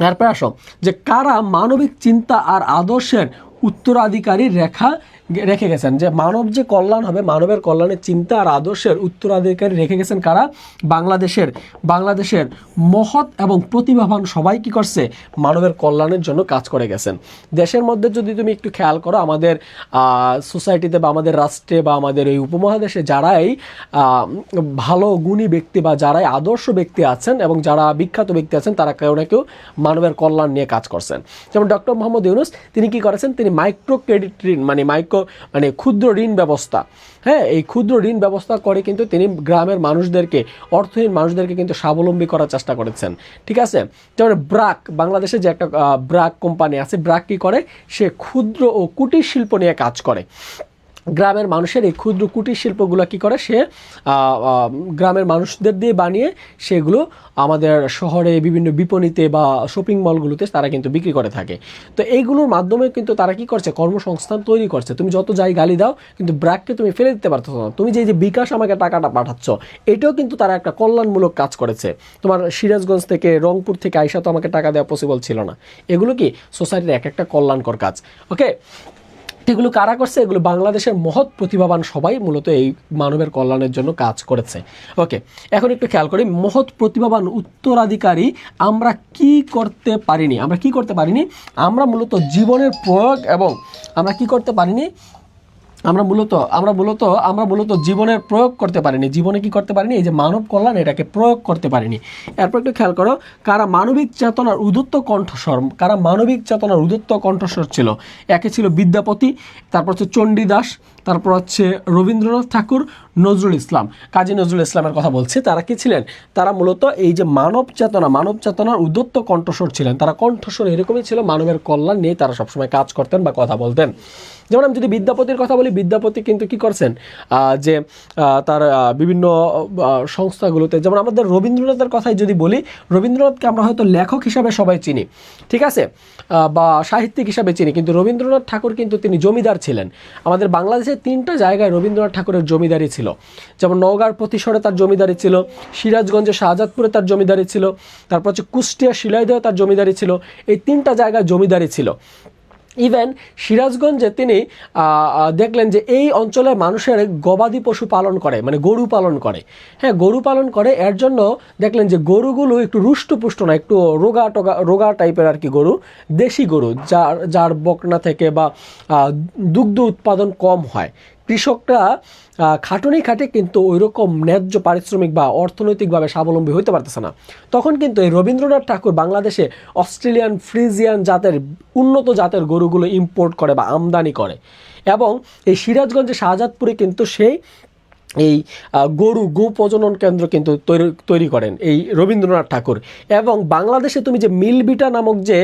এরপর আসো যে কারা মানবিক চিন্তা আর আদর্শের উত্তরাধিকারী রেখে গেছেন। যে মানব যে কল্যাণ হবে, মানবের কল্যাণের চিন্তা আর আদর্শের উত্তরাধিকারী রেখে গেছেন কারা? বাংলাদেশের মহৎ এবং প্রতিভাবান সবাই কি করছে? মানবের কল্যাণের জন্য কাজ করে গেছেন। দেশের মধ্যে যদি তুমি একটু খেয়াল করো, আমাদের সোসাইটিতে বা আমাদের রাষ্ট্রে বা আমাদের এই উপমহাদেশে যারাই ভালো গুণী ব্যক্তি বা যারাই আদর্শ ব্যক্তি আছেন এবং যারা বিখ্যাত ব্যক্তি আছেন, তারা কেউ না কেউ মানবের কল্যাণ নিয়ে কাজ করছেন। যেমন ডক্টর মোহাম্মদ ইউনূস, তিনি কি করেছেন? তিনি মাইক্রো ক্রেডিট ঋণ মানে ক্ষুদ্র ঋণ ব্যবস্থা, হ্যাঁ, এই ক্ষুদ্র ঋণ ব্যবস্থা করে কিন্তু তিনি গ্রামের মানুষদেরকে, অর্থহীন মানুষদেরকে কিন্তু স্বাবলম্বী করার চেষ্টা করেছেন। ঠিক আছে, যেমন ব্র্যাক, বাংলাদেশে যে একটা ব্র্যাক কোম্পানি আছে, ব্র্যাক কী করে, সে ক্ষুদ্র ও কুটির শিল্প নিয়ে কাজ করে। গ্রামের মানুষের এই ক্ষুদ্র কুটির শিল্পগুলো কী করে, সে গ্রামের মানুষদের দিয়ে বানিয়ে সেগুলো আমাদের শহরে বিভিন্ন বিপণীতে বা শপিং মলগুলোতে তারা কিন্তু বিক্রি করে থাকে। তো এইগুলোর মাধ্যমে কিন্তু তারা কি করছে, কর্মসংস্থান তৈরি করছে। তুমি যত যাই গালি দাও, কিন্তু ব্র্যাককে তুমি ফেলে দিতে পারছো না। তুমি যে বিকাশ আমাকে টাকাটা পাঠাচ্ছ, এটাও কিন্তু তারা একটা কল্যাণমূলক কাজ করেছে। তোমার সিরাজগঞ্জ থেকে, রংপুর থেকে আইসা তো আমাকে টাকা দেওয়া পসিবল ছিল না। এগুলো কি সোসাইটির এক একটা কল্যাণকর কাজ। ওকে, এগুলো কারা করছে? এগুলো বাংলাদেশের মহৎ প্রতিভাবান সবাই মূলত এই মানবের কল্যাণের জন্য কাজ করেছে। ওকে, এখন একটু খেয়াল করি, মহৎ প্রতিভাবান উত্তরাধিকারী আমরা কি করতে পারিনি? আমরা মূলত জীবনের প্রয়োগ, এবং আমরা কি করতে পারিনি? আমরা মূলত জীবনের প্রয়োগ করতে পারিনি। জীবনে কি করতে পারিনি? এই যে মানব কল্যাণ, এটাকে প্রয়োগ করতে পারিনি। এরপর একটু খেয়াল করো, কারা মানবিক চেতনার উদ্যত্ত কণ্ঠস্বর ছিল? একে ছিল বিদ্যাপতি, তারপর হচ্ছে চণ্ডীদাস, তারপর হচ্ছে রবীন্দ্রনাথ ঠাকুর, নজরুল ইসলাম। কাজী নজরুল ইসলামের কথা বলছি। তারা কি ছিলেন? তারা মূলত এই যে মানব চেতনার উদ্যত্ত কণ্ঠস্বর ছিলেন। তারা কণ্ঠস্বর এরকমই ছিল, মানবের কল্যাণ নিয়ে তারা সবসময় কাজ করতেন বা কথা বলতেন। যেমন আমি যদি বিদ্যাপতির কথা বলি, বিদ্যাপতি কিন্তু কি করছেন, যে তার বিভিন্ন সংস্থাগুলোতে, যেমন আমাদের রবীন্দ্রনাথের কথাই যদি বলি, রবীন্দ্রনাথকে আমরা হয়তো লেখক হিসাবে সবাই চিনি, ঠিক আছে, বা সাহিত্যিক হিসাবে চিনি, কিন্তু রবীন্দ্রনাথ ঠাকুর কিন্তু তিনি জমিদার ছিলেন। আমাদের বাংলাদেশে 3টা জায়গায় রবীন্দ্রনাথ ঠাকুরের জমিদারি ছিল। যেমন নওগাঁর প্রতিশরে তার জমিদারি ছিল, সিরাজগঞ্জে শাহজাদপুরে তার জমিদারি ছিল, তারপর হচ্ছে কুষ্টিয়া শিলাইদহে তার জমিদারি ছিল। এই 3টা জায়গায় জমিদারি ছিল। ইভেন সিরাজগঞ্জে তিনি দেখলেন যে এই অঞ্চলের মানুষের গবাদি পশু পালন করে, মানে গরু পালন করে। হ্যাঁ, গরু পালন করে। এর জন্য দেখলেন যে গরুগুলো একটু রুষ্টপুষ্ট না, একটু রোগা টাইপের আর কি গরু, দেশি গরু, যার বকনা থেকে বা দুগ্ধ উৎপাদন কম হয়। কৃষকরা খাটুনি খাটে, কিন্তু ওই রকম ন্যায্য পারিশ্রমিক বা অর্থনৈতিকভাবে স্বাবলম্বী হতে পারতেছে না। তখন কিন্তু এই রবীন্দ্রনাথ ঠাকুর বাংলাদেশে অস্ট্রেলিয়ান ফ্রিজিয়ান জাতের, উন্নত জাতের গরুগুলো ইম্পোর্ট করে বা আমদানি করে, এবং এই সিরাজগঞ্জে শাহজাদপুরে কিন্তু সেই এই গো প্রজনন কেন্দ্র কিন্তু তৈরি করেন এই রবীন্দ্রনাথ ঠাকুর। এবং বাংলাদেশে তুমি যে মিলবিটা নামক যে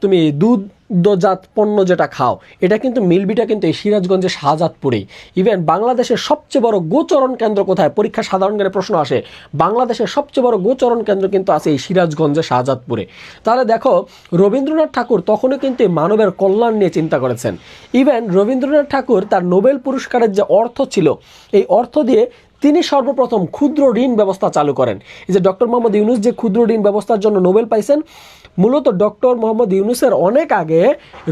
তুমি দুগ্ধজাত পণ্য যেটা খাও, এটা কিন্তু মিলবিটা কিন্তু এই সিরাজগঞ্জের শাহজাদপুরেই। ইভেন বাংলাদেশের সবচেয়ে বড় গোচরণ কেন্দ্র কোথায়? পরীক্ষা সাধারণ জ্ঞানের প্রশ্ন আসে, বাংলাদেশের সবচেয়ে বড় গোচরণ কেন্দ্র কিন্তু আছে এই সিরাজগঞ্জের শাহজাদপুরে। তাহলে দেখো, রবীন্দ্রনাথ ঠাকুর তখনও কিন্তু এই মানবের কল্যাণ নিয়ে চিন্তা করেছেন। ইভেন রবীন্দ্রনাথ ঠাকুর তার নোবেল পুরস্কারের যে অর্থ ছিল, এই অর্থ দিয়ে তিনি সর্বপ্রথম ক্ষুদ্র ঋণ ব্যবস্থা চালু করেন। এই যে ডক্টর মোহাম্মদ ইউনুস যে ক্ষুদ্র ঋণ ব্যবস্থার জন্য নোবেল পাইছেন, মূলত ডক্টর মোহাম্মদ ইউনুসের অনেক আগে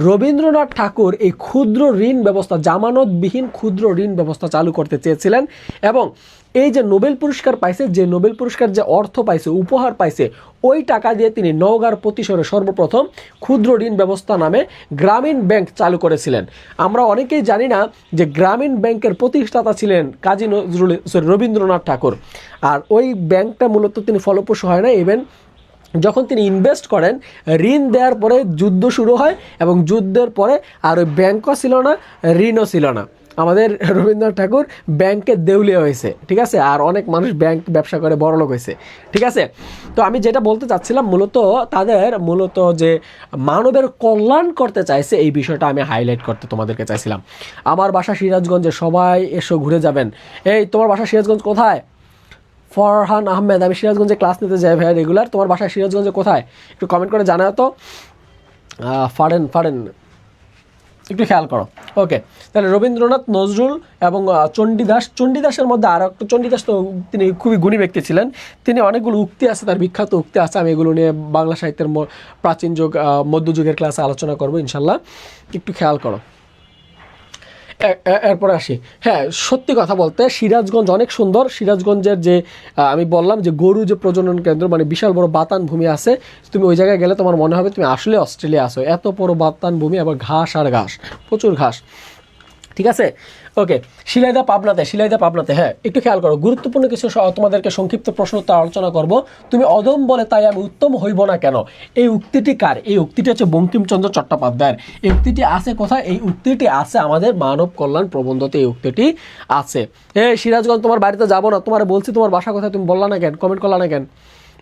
রবীন্দ্রনাথ ঠাকুর এই ক্ষুদ্র ঋণ ব্যবস্থা, জামানতবিহীন ক্ষুদ্র ঋণ ব্যবস্থা চালু করতে চেয়েছিলেন। এবং এই যে নোবেল পুরস্কার পাইছে, যে নোবেল পুরস্কার যে অর্থ পাইছে, উপহার পাইছে, ওই টাকা দিয়ে তিনি নওগাঁর প্রতিশরে সর্বপ্রথম ক্ষুদ্র ঋণ ব্যবস্থা নামে গ্রামীণ ব্যাংক চালু করেছিলেন। আমরা অনেকেই জানি না যে গ্রামীণ ব্যাংকের প্রতিষ্ঠাতা ছিলেন রবীন্দ্রনাথ ঠাকুর। আর ওই ব্যাংকটা মূলত তিনি ফলপ্রসূ হয় না। ইভেন যখন তিনি ইনভেস্ট করেন, ঋণ দেওয়ার পরে যুদ্ধ শুরু হয়, এবং যুদ্ধের পরে আর ওই ব্যাংকও ছিল না, ঋণও ছিল না। আমাদের রবীন্দ্রনাথ ঠাকুর ব্যাংকের দেউলিয়া হয়েছে, ঠিক আছে, আর অনেক মানুষ ব্যাংক ব্যবসা করে বড়লোক হয়েছে, ঠিক আছে। তো আমি যেটা বলতে চাচ্ছিলাম, মূলত যে মানবের কল্যাণ করতে চাইছে, এই বিষয়টা আমি হাইলাইট করতে তোমাদেরকে চাইছিলাম। আমার বাসা সিরাজগঞ্জে, সবাই এসো ঘুরে যাবেন। এই তোমার বাসা সিরাজগঞ্জ কোথায়? ফরহান আহমেদ, আমি সিরাজগঞ্জে ক্লাস নিতে যাই ভাইয়া রেগুলার। তোমার বাসা সিরাজগঞ্জে কোথায়? একটু কমেন্ট করে জানাও তো। ফারেন একটু খেয়াল করো। ওকে, তাহলে রবীন্দ্রনাথ, নজরুল এবং চণ্ডীদাসের মধ্যে আর একটা, চণ্ডীদাস তো তিনি খুবই গুণী ব্যক্তি ছিলেন। তিনি অনেকগুলো উক্তি আছে, তার বিখ্যাত উক্তি আছে। আমি এগুলো নিয়ে বাংলা সাহিত্যের প্রাচীন যুগ, মধ্যযুগের ক্লাসে আলোচনা করবো ইনশাল্লাহ। একটু খেয়াল করো। এরপরে আসি। হ্যাঁ, সত্যি কথা বলতে সিরাজগঞ্জ অনেক সুন্দর। সিরাজগঞ্জের যে আমি বললাম যে গরু যে প্রজনন কেন্দ্র, মানে বিশাল বড় বাতান ভূমি আছে, তুমি ওই জায়গায় গেলে তোমার মনে হবে তুমি আসলে অস্ট্রেলিয়া আসো। এত বড় বাতান ভূমি, আবার ঘাস আর ঘাস, প্রচুর ঘাস, ঠিক আছে। ওকে, শিলাইদা পাবনাতে। হ্যাঁ, একটু খেয়াল করো, গুরুত্বপূর্ণ কিছু তোমাদেরকে সংক্ষিপ্ত প্রশ্ন উত্তর আলোচনা করব। তুমি অদম বলে তাই আমি উত্তম হইব না কেন, এই উক্তিটি কার? এই উক্তিটি হচ্ছে বঙ্কিমচন্দ্র চট্টোপাধ্যায়ের। এই উক্তিটি আছে কোথায়? এই উক্তিটি আছে আমাদের মানব কল্যাণ প্রবন্ধতে, এই উক্তিটি আছে। সিরাজগঞ্জ, তোমার বাড়িতে যাবো না, তোমার বলছি তোমার বাসা কোথায়, তুমি বললা না কেন, কমেন্ট করলা না কেন?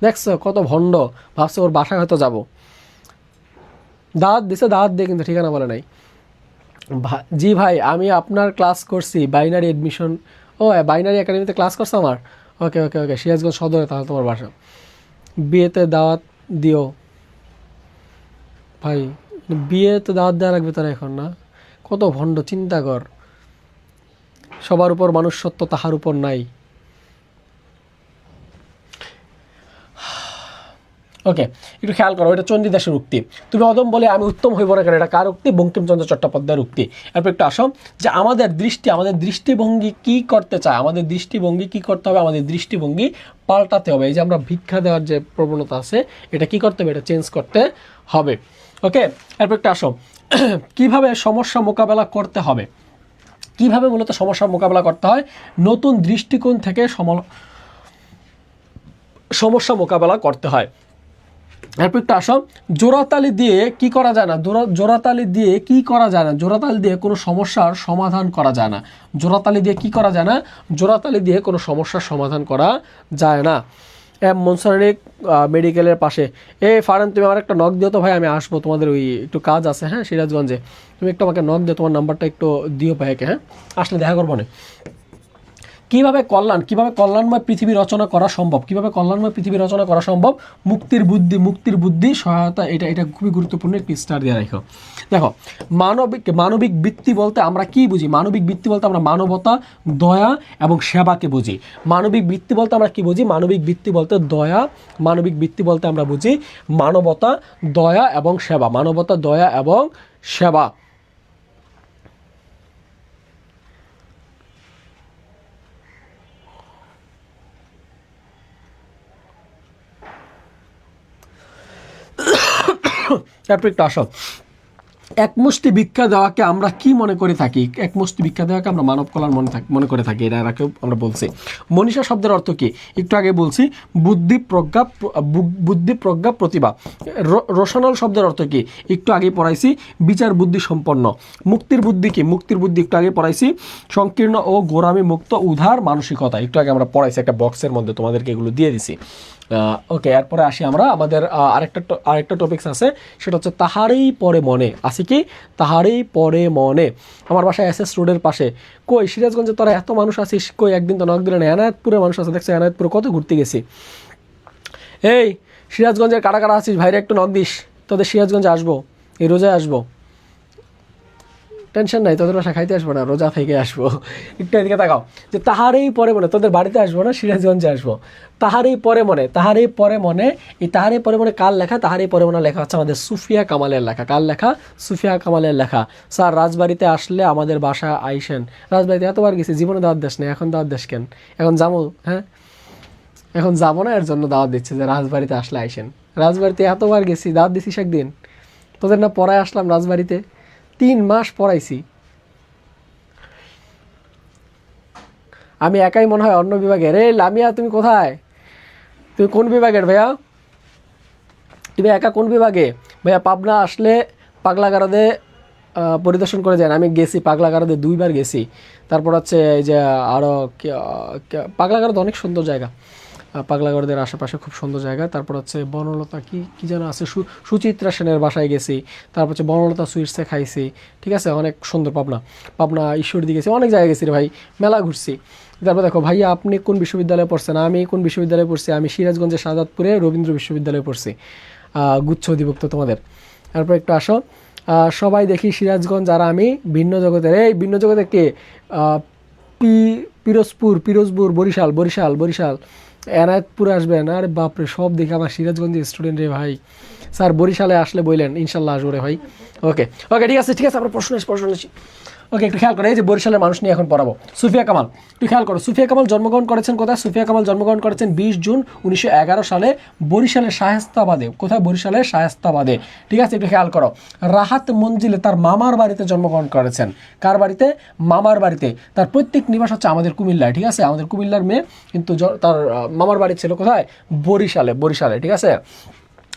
দেখছো কত ভণ্ড, ভাবছে ওর বাসায় হয়তো যাবো। দাওয়াত দিছে, দাওয়াত দিয়ে কিন্তু ঠিকানা বলে নাই। জি ভাই, আমি আপনার ক্লাস করছি বাইনারি এডমিশন। ও, বাইনারি একাডেমিতে ক্লাস করছো আমার? ওকে ওকে ওকে, সিরাজগঞ্জ সদরে তাহলে তোমার বাসা। বিয়েতে দাওয়াত দিও ভাই, বিয়েতে দাওয়াত দেওয়া লাগবে তারা এখন না? কত ভণ্ড, চিন্তা কর। সবার উপর মানুষ সত্য, তাহার উপর নাই। ওকে, একটু খেয়াল করো, এটা চণ্ডীদাসের উক্তি। তুমি অদম বলে আমি উত্তম হইব না কেন, এটা কার উক্তি? বঙ্কিমচন্দ্র চট্টোপাধ্যায়ের উক্তি। এরপর একটু আসো যে আমাদের দৃষ্টিভঙ্গি কি করতে চায়, আমাদের দৃষ্টিভঙ্গি কি করতে হবে? আমাদের দৃষ্টিভঙ্গি পাল্টাতে হবে। এই যে আমরা ভিক্ষা দেওয়ার যে প্রবণতা আছে, এটা কি করতে হবে? এটা চেঞ্জ করতে হবে। ওকে, এরপর একটু আসো কিভাবে সমস্যা মোকাবেলা করতে হবে, কিভাবে মূলত সমস্যার মোকাবেলা করতে হয়? নতুন দৃষ্টিকোণ থেকে সমস্যা মোকাবেলা করতে হয়। এরপর একটু আসো, জোড়াতালি দিয়ে কি করা যায় না? জোড়াতালি দিয়ে কি করা যায় না? জোড়াতালি দিয়ে কোনো সমস্যার সমাধান করা যায় না। জোড়াতালি দিয়ে কি করা যায় না? জোড়াতালি দিয়ে কোনো সমস্যার সমাধান করা যায় না। মনসারিক মেডিকেলের পাশে। ফারান, তুমি আমার একটা নক দিও তো ভাই, আমি আসবো, তোমাদের ওই একটু কাজ আছে। হ্যাঁ, সিরাজগঞ্জে তুমি একটু আমাকে নক দিও, তোমার নাম্বারটা একটু দিও ভাইকে। হ্যাঁ, আসলে দেখা করবো না। কিভাবে কল্যাণময় পৃথিবী রচনা করা সম্ভব? কিভাবে কল্যাণময় পৃথিবী রচনা করা সম্ভব? মুক্তির বুদ্ধি সহায়তা। এটা খুবই গুরুত্বপূর্ণ, একটি স্টার দিয়ে রাখো। দেখো, মানবিক বৃত্তি বলতে আমরা কি বুঝি? মানবিক বৃত্তি বলতে আমরা মানবতা, দয়া এবং সেবাকে বুঝি। মানবিক বৃত্তি বলতে আমরা কি বুঝি? মানবিক বৃত্তি বলতে দয়া, মানবিক বৃত্তি বলতে আমরা বুঝি মানবতা, দয়া এবং সেবা। মানবতা, দয়া এবং সেবা। তারপর একটু আসো, একমুষ্টি ভিক্ষা দেওয়াকে আমরা কি মনে করে থাকি? একমুষ্টি ভিক্ষা দেওয়াকে আমরা মানব কল্যাণ মনে করে থাকি, এটা আগে আমরা বলছি। মনীষা শব্দের অর্থ কি? একটু আগে বলছি, বুদ্ধি, প্রজ্ঞা, প্রতিভা। রোশনাল শব্দের অর্থ কি? একটু আগে পড়াইছি, বিচার বুদ্ধি সম্পন্ন। মুক্তির বুদ্ধি কি? মুক্তির বুদ্ধি একটু আগে পড়াইছি, সংকীর্ণ ও গোড়ামি মুক্ত উদার মানসিকতা। একটু আগে আমরা পড়াইছি, একটা বক্সের মধ্যে তোমাদেরকে এগুলো দিয়ে দিছি। ওকে, এরপরে আসি আমরা, আমাদের আরেকটা টপিকস আছে, সেটা হচ্ছে তাহারেই পরে মনে। আছে কি? তাহারেই পরে মনে। আমার বাসায় এসএস রোডের পাশে। কই সিরাজগঞ্জে তোরা এত মানুষ আছিস, কই একদিন তো নক দিলে না? এনায়েতপুরে মানুষ আছে, দেখছো? এনায়েতপুরে কত ঘুরতে গেছি। এই সিরাজগঞ্জের কারা কারা আছিস, ভাইরে একটু নক দিস। তোদের সিরাজগঞ্জে আসবো, এই রোজায় আসবো, টেনশন নাই, তোদের বাসা খাইতে আসবো না, রোজা থেকে আসবো। একটু এদিকে তাকাও, যে তাহারেই পরে মনে, তোদের বাড়িতে আসবো না, সিরাজগঞ্জে আসবো। তাহারেই পরে মনে, তাহারেই পরে মনে। এই তাহারেই পরে মনে কার লেখা? তাহারেই পরে মনে লেখা হচ্ছে আমাদের সুফিয়া কামালের লেখা। কার লেখা? সুফিয়া কামালের লেখা। স্যার, রাজবাড়িতে আসলে আমাদের বাসা আইসেন। রাজবাড়িতে এতবার গেছি, জীবনে দাওয়াত দেশ নেই, এখন দাওয়াত দেশ কেন? এখন যাবো? হ্যাঁ, এখন যাবো না, এর জন্য দাওয়াত দিচ্ছে যে রাজবাড়িতে আসলে আইসেন। রাজবাড়িতে এতবার গেছি, দাওয়াত দিছিস একদিন? তোদের না পড়ায় আসলাম রাজবাড়িতে, 3 মাস পড়াইছি আমি একাই, মনে হয় অন্য বিভাগের। রে লামিয়া, তুমি কোথায়? তুমি কোন বিভাগের ভাইয়া? তুমি একা কোন বিভাগে ভাইয়া? পাবনা আসলে পাগলাগারদে পরিদর্শন করে যান। আমি গেছি পাগলাগারদে 2 বার গেছি। তারপর হচ্ছে এই যে আরও পাগলাগারদ অনেক সুন্দর জায়গা, পাগলাগড়দের আশেপাশে খুব সুন্দর জায়গা। তারপর হচ্ছে বনলতা কি যেন আছে, সুচিত্রা সেনের বাসায় গেছি। তারপর হচ্ছে বনলতা সুইটসে খাইছি। ঠিক আছে, অনেক সুন্দর। পাবনা ঈশ্বরদী গেছি, অনেক জায়গায় গেছি রে ভাই, মেলা ঘুরছি। তারপর দেখো ভাইয়া, আপনি কোন বিশ্ববিদ্যালয়ে পড়ছেন? আমি কোন বিশ্ববিদ্যালয়ে পড়ছি? আমি সিরাজগঞ্জের শাহজাদপুরে রবীন্দ্র বিশ্ববিদ্যালয়ে পড়ছি, গুচ্ছ অধিভুক্ত তোমাদের। তারপর একটু আসো, সবাই দেখি সিরাজগঞ্জ আর আমি ভিন্ন জগতের। এই ভিন্ন জগতের কে? পিরোজপুর, বরিশাল, এনায়েতপুরে আসবেন। আরে বাপরে, সব দেখে আমার সিরাজগঞ্জের স্টুডেন্ট রে ভাই। স্যার, বরিশালে আসলে বললেন, ইনশাল্লাহ আসবো রে ভাই। ওকে, ঠিক আছে, আমরা প্রশ্ন আসি। ওকে, একটু খেয়াল করো, এই যে বরিশালের মানুষ নিয়ে এখন পড়াবো। সুফিয়া কামাল, একটু খেয়াল করো, সুফিয়া কামাল জন্মগ্রহণ করেছেন কোথায়? সুফিয়া কামাল জন্মগ্রহণ করেছেন 20 জুন 1911 সালে বরিশালের শায়েস্তাবাদে। কোথায়? বরিশালের শায়েস্তাবাদে। ঠিক আছে, একটু খেয়াল করো। রাহাত মঞ্জিলে তার মামার বাড়িতে জন্মগ্রহণ করেছেন। কার বাড়িতে? মামার বাড়িতে। তার পৈতৃক নিবাস হচ্ছে আমাদের কুমিল্লায়। ঠিক আছে, আমাদের কুমিল্লার মেয়ে, কিন্তু তার মামার বাড়ি ছিল কোথায়? বরিশালে। বরিশালে, ঠিক আছে।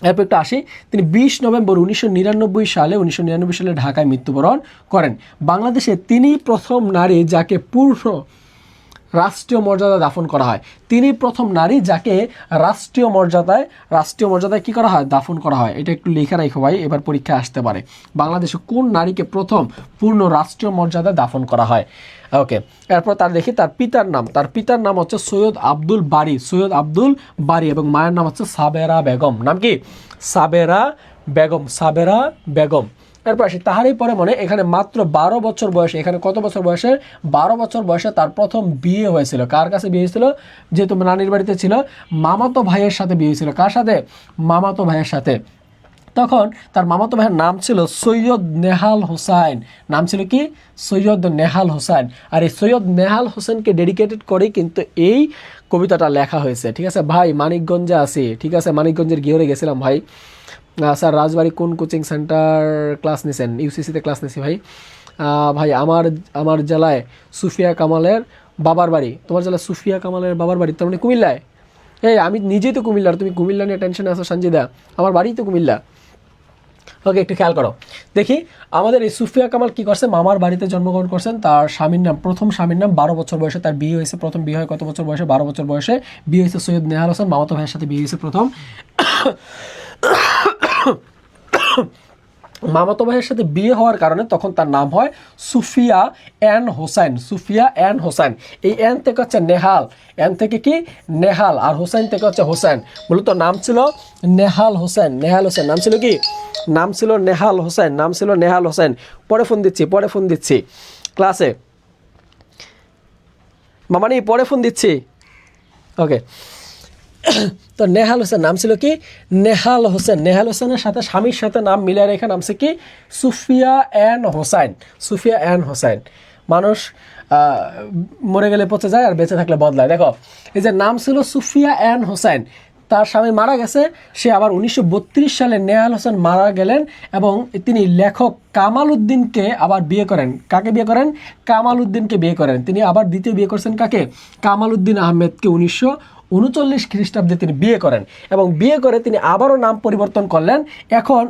এরপর একটু আসি, তিনি 20 নভেম্বর 1999 সালে ঢাকায় মৃত্যুবরণ করেন। বাংলাদেশে তিনি প্রথম নারী যাকে পূর্ণ রাষ্ট্রীয় মর্যাদা দাফন করা হয়। তিনি প্রথম নারী যাকে রাষ্ট্রীয় মর্যাদায় কী করা হয়? দাফন করা হয়। এটা একটু লেখা রাখো ভাই, এবার পরীক্ষায় আসতে পারে। বাংলাদেশে কোন নারীকে প্রথম পূর্ণ রাষ্ট্রীয় মর্যাদায় দাফন করা হয়? ওকে, এরপর তার দেখি তার পিতার নাম। তার পিতার নাম হচ্ছে সৈয়দ আব্দুল বারী, সৈয়দ আব্দুল বারী, এবং মায়ের নাম হচ্ছে সাবেরা বেগম। নাম কি? সাবেরা বেগম, সাবেরা বেগম। এরপর আসি তাহারই পরে মনে, এখানে মাত্র 12 বছর বয়সে, এখানে কত বছর বয়সে? 12 বছর বয়সে তার প্রথম বিয়ে হয়েছিল। কার কাছে বিয়ে হয়েছিল? যেহেতু নানির বাড়িতে ছিল, মামাতো ভাইয়ের সাথে বিয়ে হয়েছিল। কার সাথে? মামাতো ভাইয়ের সাথে। তখন তার মামাতো ভাইয়ের নাম ছিল সৈয়দ নেহাল হোসাইন। নাম ছিল কি? সৈয়দ নেহাল হোসাইন। আর এই সৈয়দ নেহাল হোসেনকে ডেডিকেটেড করেই কিন্তু এই কবিতাটা লেখা হয়েছে। ঠিক আছে ভাই, মানিকগঞ্জে আছি। ঠিক আছে, মানিকগঞ্জের গিয়রে গেছিলাম ভাই। স্যার রাজবাড়ি কোন কোচিং সেন্টার ক্লাস নিছেন? ইউসিসিতে ক্লাস নিছি ভাই। ভাই আমার জেলায় সুফিয়া কামালের বাবার বাড়ি। তোমার জেলায় সুফিয়া কামালের বাবার বাড়ি, তার মানে কুমিল্লায়? এই আমি নিজেই তো কুমিল্লার, তুমি কুমিল্লা নিয়ে টেনশনে আছো সঞ্জিদা? আমার বাড়ি তো কুমিল্লা। ওকে, একটু খেয়াল করো, দেখি আমাদের এই সুফিয়া কামাল কি করছে? মামার বাড়িতে জন্মগ্রহণ করছেন। তার স্বামীর নাম, প্রথম স্বামীর নাম 12 বছর বয়সে তার বিয়ে হয়েছে। প্রথম বিয়ে হয় কত বছর বয়সে? 12 বছর বয়সে বিয়ে হয়েছে সৈয়দ নেহাল হোসেন। মামাতো ভাইয়ের সাথে বিয়ে হয়েছে প্রথম। মামাতো ভাইয়ের সাথে বিয়ে হওয়ার কারণে তখন তার নাম হয় সুফিয়া এন হোসেন। সুফিয়া এন হোসেন। এই এন থেকে হচ্ছে নেহাল, এন থেকে কি? নেহাল, আর হোসেন থেকে হচ্ছে হোসেন। মূলত নাম ছিল নেহাল হোসেন। নেহাল হোসেন নাম ছিল কি? নাম ছিল নেহাল হোসেন। নাম ছিল নেহাল হোসেন। পরে ফোন দিচ্ছি ক্লাসে। মামানি পরে ফোন দিচ্ছি। ওকে, তো নেহাল হোসেন নাম ছিল কি? নেহাল হোসেন। নেহাল হোসেনের সাথে স্বামীর সাথে নাম মিলিয়ে রেখে নামছে কি? সুফিয়া এন হোসাইন। সুফিয়া এন হোসাইন। মানুষ মরে গেলে পচে যায়, আর বেঁচে থাকলে বদলায়। দেখো, এই যে নাম ছিল সুফিয়া এন হোসাইন, তার স্বামী মারা গেছে। সে আবার 1932 সালে নেহাল হোসেন মারা গেলেন, এবং তিনি লেখক কামাল উদ্দিনকে আবার বিয়ে করেন। কাকে বিয়ে করেন? কামাল উদ্দিনকে বিয়ে করেন। তিনি আবার দ্বিতীয় বিয়ে করছেন কাকে? কামাল উদ্দিন আহমেদকে 1939 খ্রিস্টাব্দে তিনি বিয়ে করেন, এবং বিয়ে করে তিনি আবারও নাম পরিবর্তন করলেন। এখন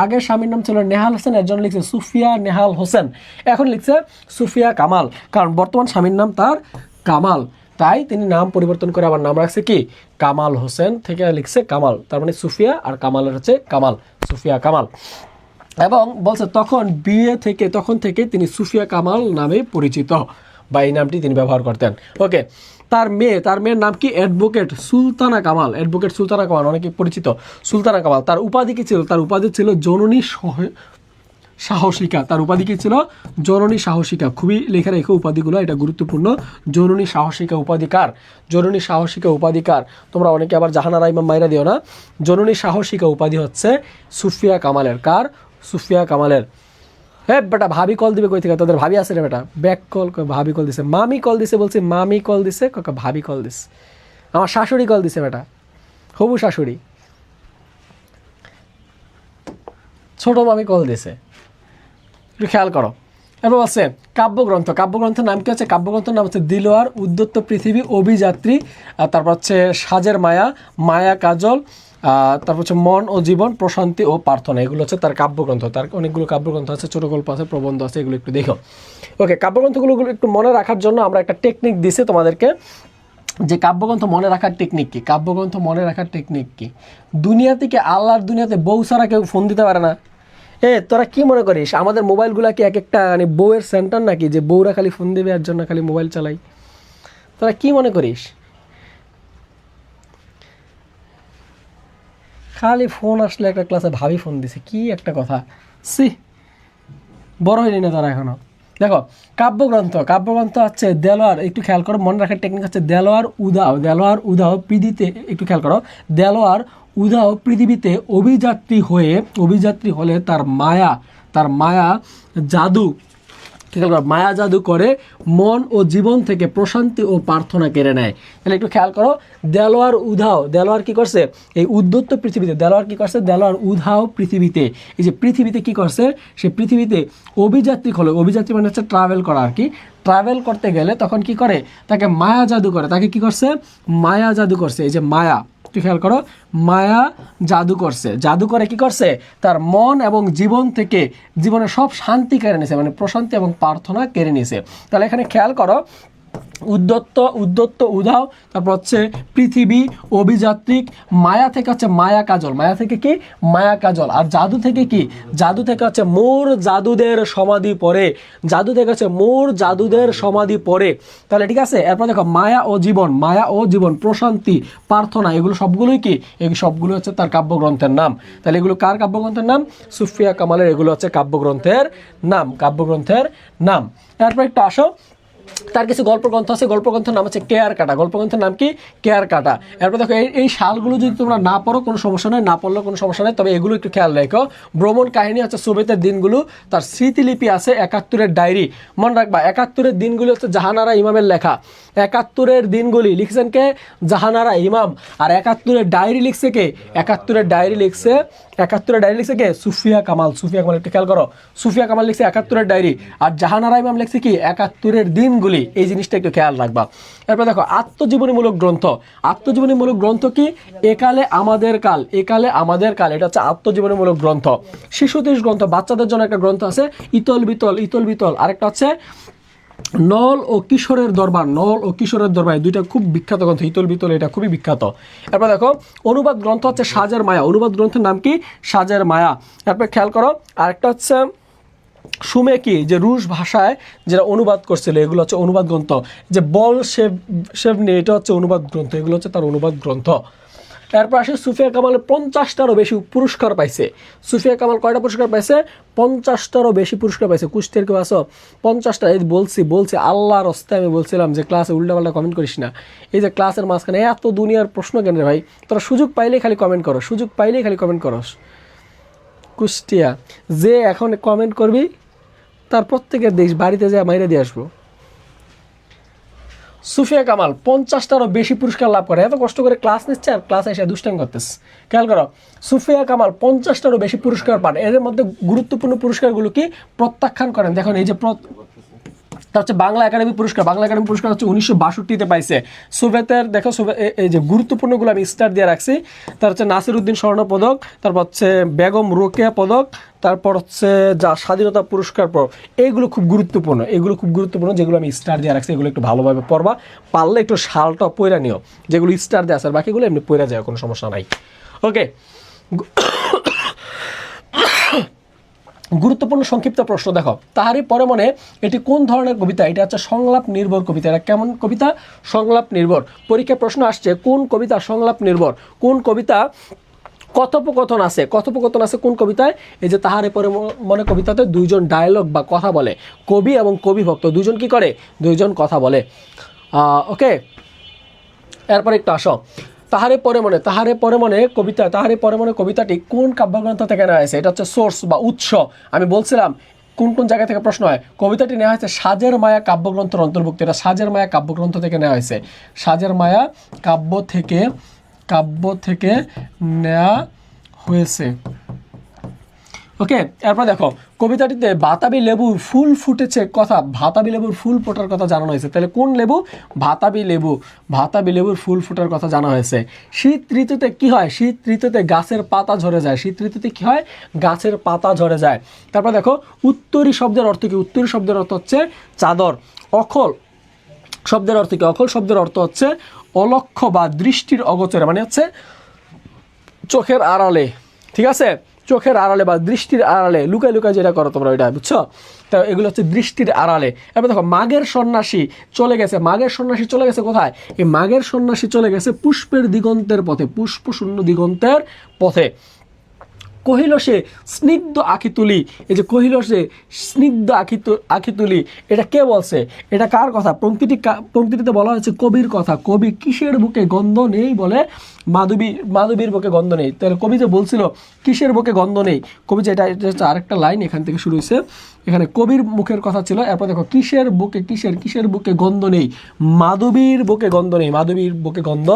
আগের স্বামীর নাম ছিল নেহাল হোসেন, এর জন্য লিখছে সুফিয়া নেহাল হোসেন। এখন লিখছে সুফিয়া কামাল, কারণ বর্তমান স্বামীর নাম তার কামাল, তাই তিনি নাম পরিবর্তন করে আবার নাম রাখছে কি? কামাল হোসেন থেকে লিখছে কামাল। তার মানে সুফিয়া আর কামালের হচ্ছে কামাল, সুফিয়া কামাল। এবং বলছে তখন থেকে তিনি সুফিয়া কামাল নামে পরিচিত, বা এই নামটি তিনি ব্যবহার করতেন। ওকে, তার মেয়ের নাম কি? অ্যাডভোকেট সুলতানা কামাল। অ্যাডভোকেট সুলতানা কামাল, অনেকে পরিচিত সুলতানা কামাল। তার উপাধি কি ছিল? তার উপাধি ছিল জননী সাহসিকা। তার উপাধি কি ছিল? জননী সাহসিকা। খুবই লেখা রেখো উপাধিগুলো, এটা গুরুত্বপূর্ণ। জননী সাহসিকা উপাধিকার। জননী সাহসিকা উপাধিকার। তোমরা অনেকে আবার জাহানারা ইমাম মাইরা দিও না। জননী সাহসিকা উপাধি হচ্ছে সুফিয়া কামালের। কার? সুফিয়া কামালের। বেটা ভাবি কল দিবে কই থেকে? তোদের ভাবি আছে রে বেটা? ব্যাক কল, ভাবি কল দিছে। মামি কল দিছে, বলছি মামি কল দিছে, ভাবি কল দিছে। আমার শাশুড়ি কল দিছে বেটা, হবু শাশুড়ি, ছোট মামি কল দিছে। একটু খেয়াল করো। এরপর আছে কাব্যগ্রন্থ। কাব্যগ্রন্থের নাম কি হচ্ছে? কাব্যগ্রন্থের নাম হচ্ছে দিলোয়ার, উদ্যত্ত পৃথিবী, অভিযাত্রী, তারপর হচ্ছে সাজের মায়া, মায়া কাজল, তারপর হচ্ছে মন ও জীবন, প্রশান্তি ও প্রার্থনা। এগুলো হচ্ছে তার কাব্যগ্রন্থ। তার অনেকগুলো কাব্যগ্রন্থ আছে, ছোট গল্প আছে, প্রবন্ধ আছে, এগুলো একটু দেখো। ওকে, কাব্যগ্রন্থগুলো একটু মনে রাখার জন্য আমরা একটা টেকনিক দিছি তোমাদেরকে, যে কাব্যগ্রন্থ মনে রাখার টেকনিক কি? কাব্যগ্রন্থ মনে রাখার টেকনিক কি? দুনিয়া থেকে, আল্লাহর দুনিয়াতে বউ ছাড়া কেউ ফোন দিতে পারে না। তোরা কি মনে করিস আমাদের মোবাইলগুলা কি এক একটা মানে বউয়ের সেন্টার নাকি, যে বউরা খালি ফোন দেবে এর জন্য খালি মোবাইল চালাই? তোরা কি মনে করিস? খালি ফোন আসলে একটা ক্লাসে ভাবি ফোন দিছে, কি একটা কথা। সি, বড় হয়নি না তারা এখনো। দেখো, কাব্যগ্রন্থ হচ্ছে দেলোয়ার। একটু খেয়াল করো, মনে রাখার টেকনিক হচ্ছে দেলোয়ার উদাও পৃথিবীতে। একটু খেয়াল করো, দেলোয়ার উদাও পৃথিবীতে অভিযাত্রী হলে তার মায়া জাদু খেয়াল করো, মায়া জাদু করে মন ও জীবন থেকে প্রশান্তি ও প্রার্থনা কেড়ে নেয়। তাহলে একটু খেয়াল করো, দেলোয়ার উধাও, দেলোয়ার কি করছে এই উদ্ধত্ত পৃথিবীতে, দেলোয়ার কি করছে, দেলোয়ার উধাও পৃথিবীতে, এই যে পৃথিবীতে কি করছে, সে পৃথিবীতে অভিযাত্রী হলো, অভিযাত্রী মানে হচ্ছে ট্রাভেল করা আর কি, ট্রাভেল করতে গেলে তখন কি করে, তাকে মায়া জাদু করে, তাকে কি করছে, মায়া জাদু করছে। এই যে মায়া, একটু খেয়াল করো, মায়া জাদু করছে, জাদু করে কি করছে, তার মন এবং জীবন থেকে জীবনের সব শান্তি কেড়ে নিয়েছে, মানে প্রশান্তি এবং প্রার্থনা কেড়ে নিয়েছে। তাহলে এখানে খেয়াল করো, উদ্ধত্ত উধাও, তারপর হচ্ছে পৃথিবী, অভিযাত্রিক, মায়া থেকে হচ্ছে মায়া কাজল, মায়া থেকে কি মায়া কাজল, আর জাদু থেকে কি, জাদু থেকে হচ্ছে মোর জাদুদের সমাধি পড়ে, জাদু থেকে হচ্ছে মোর জাদুদের সমাধি পড়ে। তাহলে ঠিক আছে, এরপর দেখো মায়া ও জীবন, মায়া ও জীবন, প্রশান্তি, প্রার্থনা, এগুলো সবগুলোই কি, এগুলো সবগুলো হচ্ছে তার কাব্যগ্রন্থের নাম। তাহলে এগুলো কার কাব্যগ্রন্থের নাম, সুফিয়া কামালের, এগুলো হচ্ছে কাব্যগ্রন্থের নাম, কাব্যগ্রন্থের নাম। এরপর একটু আসো, তার কিছু গল্পগ্রন্থ আছে, গল্পগ্রন্থের নাম হচ্ছে কেয়ার কাটা, গল্পগ্রন্থের নাম কি, কেয়ার কাটা। এরপর দেখো এই সালগুলো যদি তোমরা না পড়ো কোনো সমস্যা নেই, না পড়লেও কোনো সমস্যা নেই, তবে এগুলো একটু খেয়াল রেখো। ভ্রমণ কাহিনী হচ্ছে সোভিয়েতের দিনগুলো, তার স্মৃতিলিপি আছে ৭১-এর ডায়েরি, মনে রাখবা ৭১-এর দিনগুলি হচ্ছে জাহানারা ইমামের লেখা, ৭১-এর দিনগুলি লিখছেন কে, জাহানারা ইমাম, আর ৭১-এর ডায়েরি লিখছে কে, ৭১-এর ডায়েরি লিখছে, ৭১-এর ডায়েরি লিখছে কে, সুফিয়া কামাল, সুফিয়া কামাল, একটু খেয়াল করো, সুফিয়া কামাল লিখছে ৭১-এর ডায়েরি, আর জাহানারা ইমাম লিখছে কি ৭১-এর দিনগুলি, এই জিনিসটা একটু খেয়াল রাখবা। এরপর দেখো আত্মজীবনীমূলক গ্রন্থ, আত্মজীবনীমূলক গ্রন্থ কি, একালে আমাদের কাল, একালে আমাদের কাল, এটা হচ্ছে আত্মজীবনীমূলক গ্রন্থ। শিশুতোষ গ্রন্থ, বাচ্চাদের জন্য একটা গ্রন্থ আছে ইতল বিতল, ইতল বিতল, আরেকটা হচ্ছে নল ও কিশোরের দরবার, নল ও কিশোরের দরবার, দুইটা খুব বিখ্যাত গ্রন্থ, ইতল বিতল এটা খুবই বিখ্যাত। এরপর দেখো অনুবাদ গ্রন্থ হচ্ছে সাজের মায়া, অনুবাদ গ্রন্থের নাম কি, সাজের মায়া। এরপর খেয়াল করো, আরেকটা হচ্ছে সুমে কি, যে রুশ ভাষায় যেটা অনুবাদ করছিল, এগুলো হচ্ছে অনুবাদ গ্রন্থ। যে বল শেভনি, এটা হচ্ছে অনুবাদ গ্রন্থ, এগুলো হচ্ছে তার অনুবাদ গ্রন্থ। এরপর আসে সুফিয়া কামাল 50টারও বেশি পুরস্কার পাইছে। সুফিয়া কামাল কয়টা পুরস্কার পাইছে, 50টারও বেশি পুরস্কার পাইছে। কুস্তির কেউ আসো, 50টা, এই বলছি আল্লাহর হস্তে আমি বলছিলাম যে ক্লাসে উল্টাপাল্টা কমেন্ট করিস না, এই যে ক্লাসের মাঝখানে এত দুনিয়ার প্রশ্ন কেন রে ভাই, তোরা সুযোগ পাইলেই খালি কমেন্ট করো, সুযোগ পাইলেই খালি কমেন্ট করস। কুষ্টিয়া যে এখন কমেন্ট করবি তার প্রত্যেকের দেশ বাড়িতে যায় মাইরে দিয়ে আসবো। সুফিয়া কামাল 50টারও বেশি পুরস্কার লাভ করে, এত কষ্ট করে ক্লাস নিচ্ছে আর ক্লাসে এসে দুষ্টামি করতেছে। খেয়াল করো, সুফিয়া কামাল 50টারও বেশি পুরস্কার পান, এর মধ্যে গুরুত্বপূর্ণ পুরস্কারগুলো কি প্রত্যাখ্যান করেন। দেখুন এই যে তার হচ্ছে বাংলা একাডেমি পুরস্কার, বাংলা একাডেমি পুরস্কার হচ্ছে 1962-তে পাইছে। সোভিয়েতের দেখো এই যে গুরুত্বপূর্ণগুলো আমি স্টার দিয়ে রাখছি, তার হচ্ছে নাসির উদ্দিন স্বর্ণ পদক, তারপর হচ্ছে বেগম রোকেয়া পদক, তারপর হচ্ছে যা স্বাধীনতা পুরস্কার, এইগুলো খুব গুরুত্বপূর্ণ, এগুলো খুব গুরুত্বপূর্ণ, যেগুলো আমি স্টার দিয়ে রাখছি, এগুলো একটু ভালোভাবে পড়বা, পারলে একটু শালটা পইরা নিও, যেগুলো স্টার দিয়ে আছে, আর বাকিগুলো এমনি পইরা যায়, কোনো সমস্যা নাই। ওকে, গুরুত্বপূর্ণ সংক্ষিপ্ত প্রশ্ন দেখো, তাহারই পরে মনে এটি কোন ধরনের কবিতা, এটা হচ্ছে সংলাপ নির্ভর কবিতা। এটা কেমন কবিতা, সংলাপ নির্ভর। পরীক্ষায় প্রশ্ন আসছে কোন কবিতা সংলাপ নির্ভর, কোন কবিতা কথোপকথন আছে, কথোপকথন আছে কোন কবিতায়, এই যে তাহারে পরে মনে কবিতাতে দুইজন ডায়লগ বা কথা বলে, কবি এবং কবিভক্ত দুইজন কি করে, দুইজন কথা বলে। ওকে, এরপর একটু আসো, তাহারে পরে মনে কবিতা, তাহারে পরে মনে কবিতাটি কোন কাব্যগ্রন্থ থেকে নেওয়া হয়েছে, এটা হচ্ছে সোর্স বা উৎস। আমি বলছিলাম কোন কোন জায়গা থেকে প্রশ্ন হয়, কবিতাটি নেওয়া হয়েছে সাজের মায়া কাব্যগ্রন্থের অন্তর্ভুক্ত, এটা সাজের মায়া কাব্যগ্রন্থ থেকে নেওয়া হয়েছে, সাজের মায়া কাব্য থেকে নেওয়া হয়েছে। ওকে, এরপর দেখো কবিতাটিতে বাতাবি লেবুর ফুল ফুটেছে কথা, বাতাবি লেবুর ফুল ফোটার কথা জানানো হয়েছে, তাহলে কোন লেবু, বাতাবি লেবুর ফুল ফোটার কথা জানা হয়েছে। শীত ঋতুতে কি হয়, শীত ঋতুতে গাছের পাতা ঝরে যায়, শীত ঋতুতে কি হয়, গাছের পাতা ঝরে যায়। তারপর দেখো উত্তরী শব্দের অর্থ কি, উত্তরী শব্দের অর্থ হচ্ছে চাদর। অখল শব্দের অর্থ কি, অখল শব্দের অর্থ হচ্ছে অলক্ষ্য বা দৃষ্টির অগোচরে, মানে হচ্ছে চোখের আড়ালে, ঠিক আছে, চোখের আড়ালে বা দৃষ্টির আড়ালে, লুকায় লুকায় যেটা করো তোমরা ওইটা, বুঝছো, তো এগুলো হচ্ছে দৃষ্টির আড়ালে। এবার দেখো মাঘের সন্ন্যাসী চলে গেছে, মাঘের সন্ন্যাসী চলে গেছে কোথায়, এই মাঘের সন্ন্যাসী চলে গেছে পুষ্পের দিগন্তের পথে, পুষ্প শূন্য দিগন্তের পথে। কহিল সে স্নিগ্ধ আখি তুলি, এই যে কহিল সে স্নিগ্ধ আখি তুলি, এটা কে বলছে, এটা কার কথা, পংক্তিটিতে বলা হয়েছে কবির কথা। কবি কিসের বুকে গন্ধ নেই বলে, মাধবীর বুকে গন্ধ নেই। তাহলে কবি যে বলছিল কিসের বুকে গন্ধ নেই, কবি যে এটা হচ্ছে আরেকটা লাইন এখান থেকে শুরু হয়েছে, এখানে কবির মুখের কথা ছিল। এরপর দেখো কিসের বুকে, কিসের বুকে গন্ধ নেই, মাধবীর বুকে গন্ধ নেই, মাধবীর বুকে গন্ধ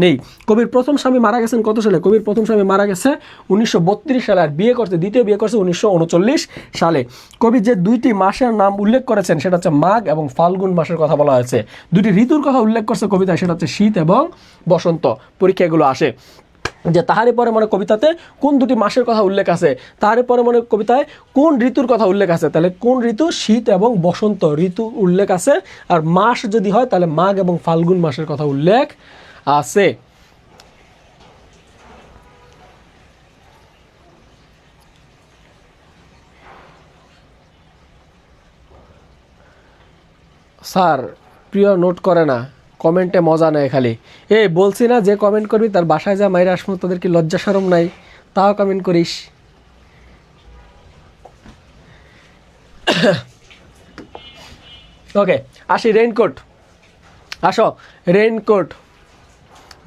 নেই। কবির প্রথম স্বামী মারা গেছেন কত সালে? কবির প্রথম স্বামী মারা গেছে 1932 সালে, আর বিয়ে করছে, দ্বিতীয় বিয়ে করছে 1939 সালে। কবি যে দুইটি মাসের নাম উল্লেখ করেছেন সেটা হচ্ছে মাঘ এবং ফাল্গুন মাসের কথা বলা হয়েছে। দুটি ঋতুর কথা উল্লেখ করছে কবিতায়, সেটা হচ্ছে শীত এবং বসন্ত। পরীক্ষা এগুলো আসে যে তাহারে পরে মনে কবিতাতে কোন দুটি মাসের কথা উল্লেখ আছে, তাহারে পরে মনে কবিতায় কোন ঋতুর কথা উল্লেখ আছে, তাহলে কোন ঋতু? শীত এবং বসন্ত ঋতু উল্লেখ আছে। আর মাস যদি হয় তাহলে মাঘ এবং ফাল্গুন মাসের কথা উল্লেখ আছে। স্যার প্রিয় নোট করে না, কমেন্টে মজা নেয় খালি। বলছি না যে কমেন্ট করবি তার বাসায় যা মাইরা আসমো, তোদের কি লজ্জা শরম নাই? তাও কমেন্ট করিস। ওকে আসি, রেইনকোট। আসো, রেইনকোট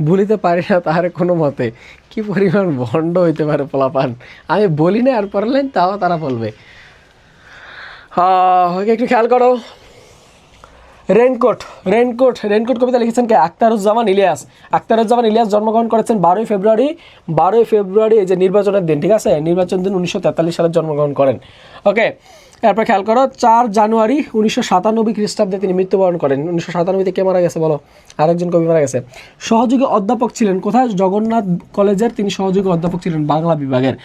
ভুলিতে পারি না তাহারে কোনো মতে। কি পরিমাণ ভণ্ড হইতে পারে পোলাপান, আমি বলি না আর পড়লেন তাও তারা বলবে। একটু খেয়াল করো, রেইনকোট কবিতা লিখেছেন কে? আখতারুজ্জামান ইলিয়াস। আখতারুজ্জামান ইলিয়াস জন্মগ্রহণ করেছেন 12ই ফেব্রুয়ারি, এই যে নির্বাচনের দিন, ঠিক আছে, নির্বাচন দিন 1943 সালে জন্মগ্রহণ করেন। ওকে, এরপর খেয়াল করো, 4 জানুয়ারি 1997 খ্রিস্টাব্দে তিনি মৃত্যুবরণ করেন। 1997-তে কে মারা গেছে বলো? আরেকজন কবি মারা গেছে। সহযোগী অধ্যাপক ছিলেন কোথায়? জগন্নাথ কলেজের তিনি সহযোগী অধ্যাপক ছিলেন, বাংলা বিভাগের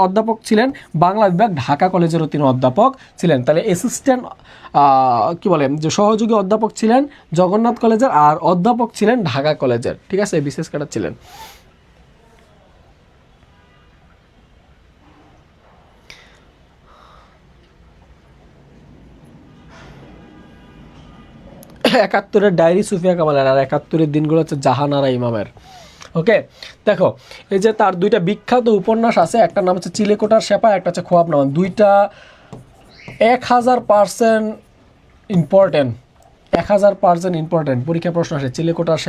অধ্যাপক ছিলেন বাংলা বিভাগ, ঢাকা কলেজেরও তিনি অধ্যাপক ছিলেন। তাহলে অ্যাসিস্ট্যান্ট কি বলে যে সহযোগী অধ্যাপক ছিলেন জগন্নাথ কলেজের, আর অধ্যাপক ছিলেন ঢাকা কলেজের, ঠিক আছে, বিশেষ ক্যাডার ছিলেন। একাত্তরের ডায়েরি সুফিয়া কামালের, আর 71-এর দিনগুলো হচ্ছে জাহানারা ইমামের। ওকে, দেখো এই যে তার দুইটা বিখ্যাত উপন্যাস আছে, একটা নাম হচ্ছে চিলেকোঠার সেপা, একটা হচ্ছে খোয়াবনামা। দুইটা 1000% ইম্পর্টেন্ট, 1000% ইম্পর্টেন্ট। পরীক্ষা প্রশ্ন আসে, চিলেকোঠার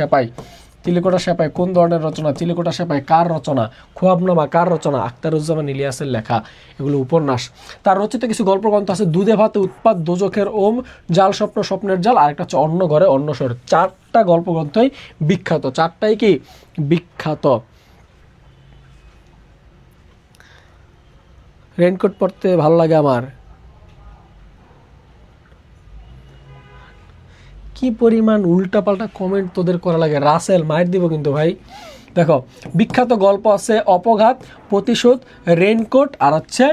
সেপাই কোন ধরনের রচনা? চিলেকোঠার সেপাই কার রচনা? খোয়াবনামা কার রচনা? আখতারুজ্জামান ইলিয়াসের লেখা, এগুলো উপন্যাস। তার রচিত কিছু গল্পগ্রন্থ আছে, দুধে ভাতে উৎপাত, দোজখের ওম, জাল স্বপ্ন, স্বপ্নের জাল, আর একটা হচ্ছে অন্য ঘরে অন্নসর। 4টা গল্পগ্রন্থই বিখ্যাত, 4টাই কি বিখ্যাত। রেইনকোট পরতে ভালো লাগে আমার। কি পরিমাণ উল্টাপাল্টা কমেন্ট তোদের করা লাগে, রাসেল মাইর দিব কিন্তু ভাই। দেখো বিখ্যাত গল্প আছে অপঘাত, প্রতিশোধ, রেইনকোট, আর হচ্ছে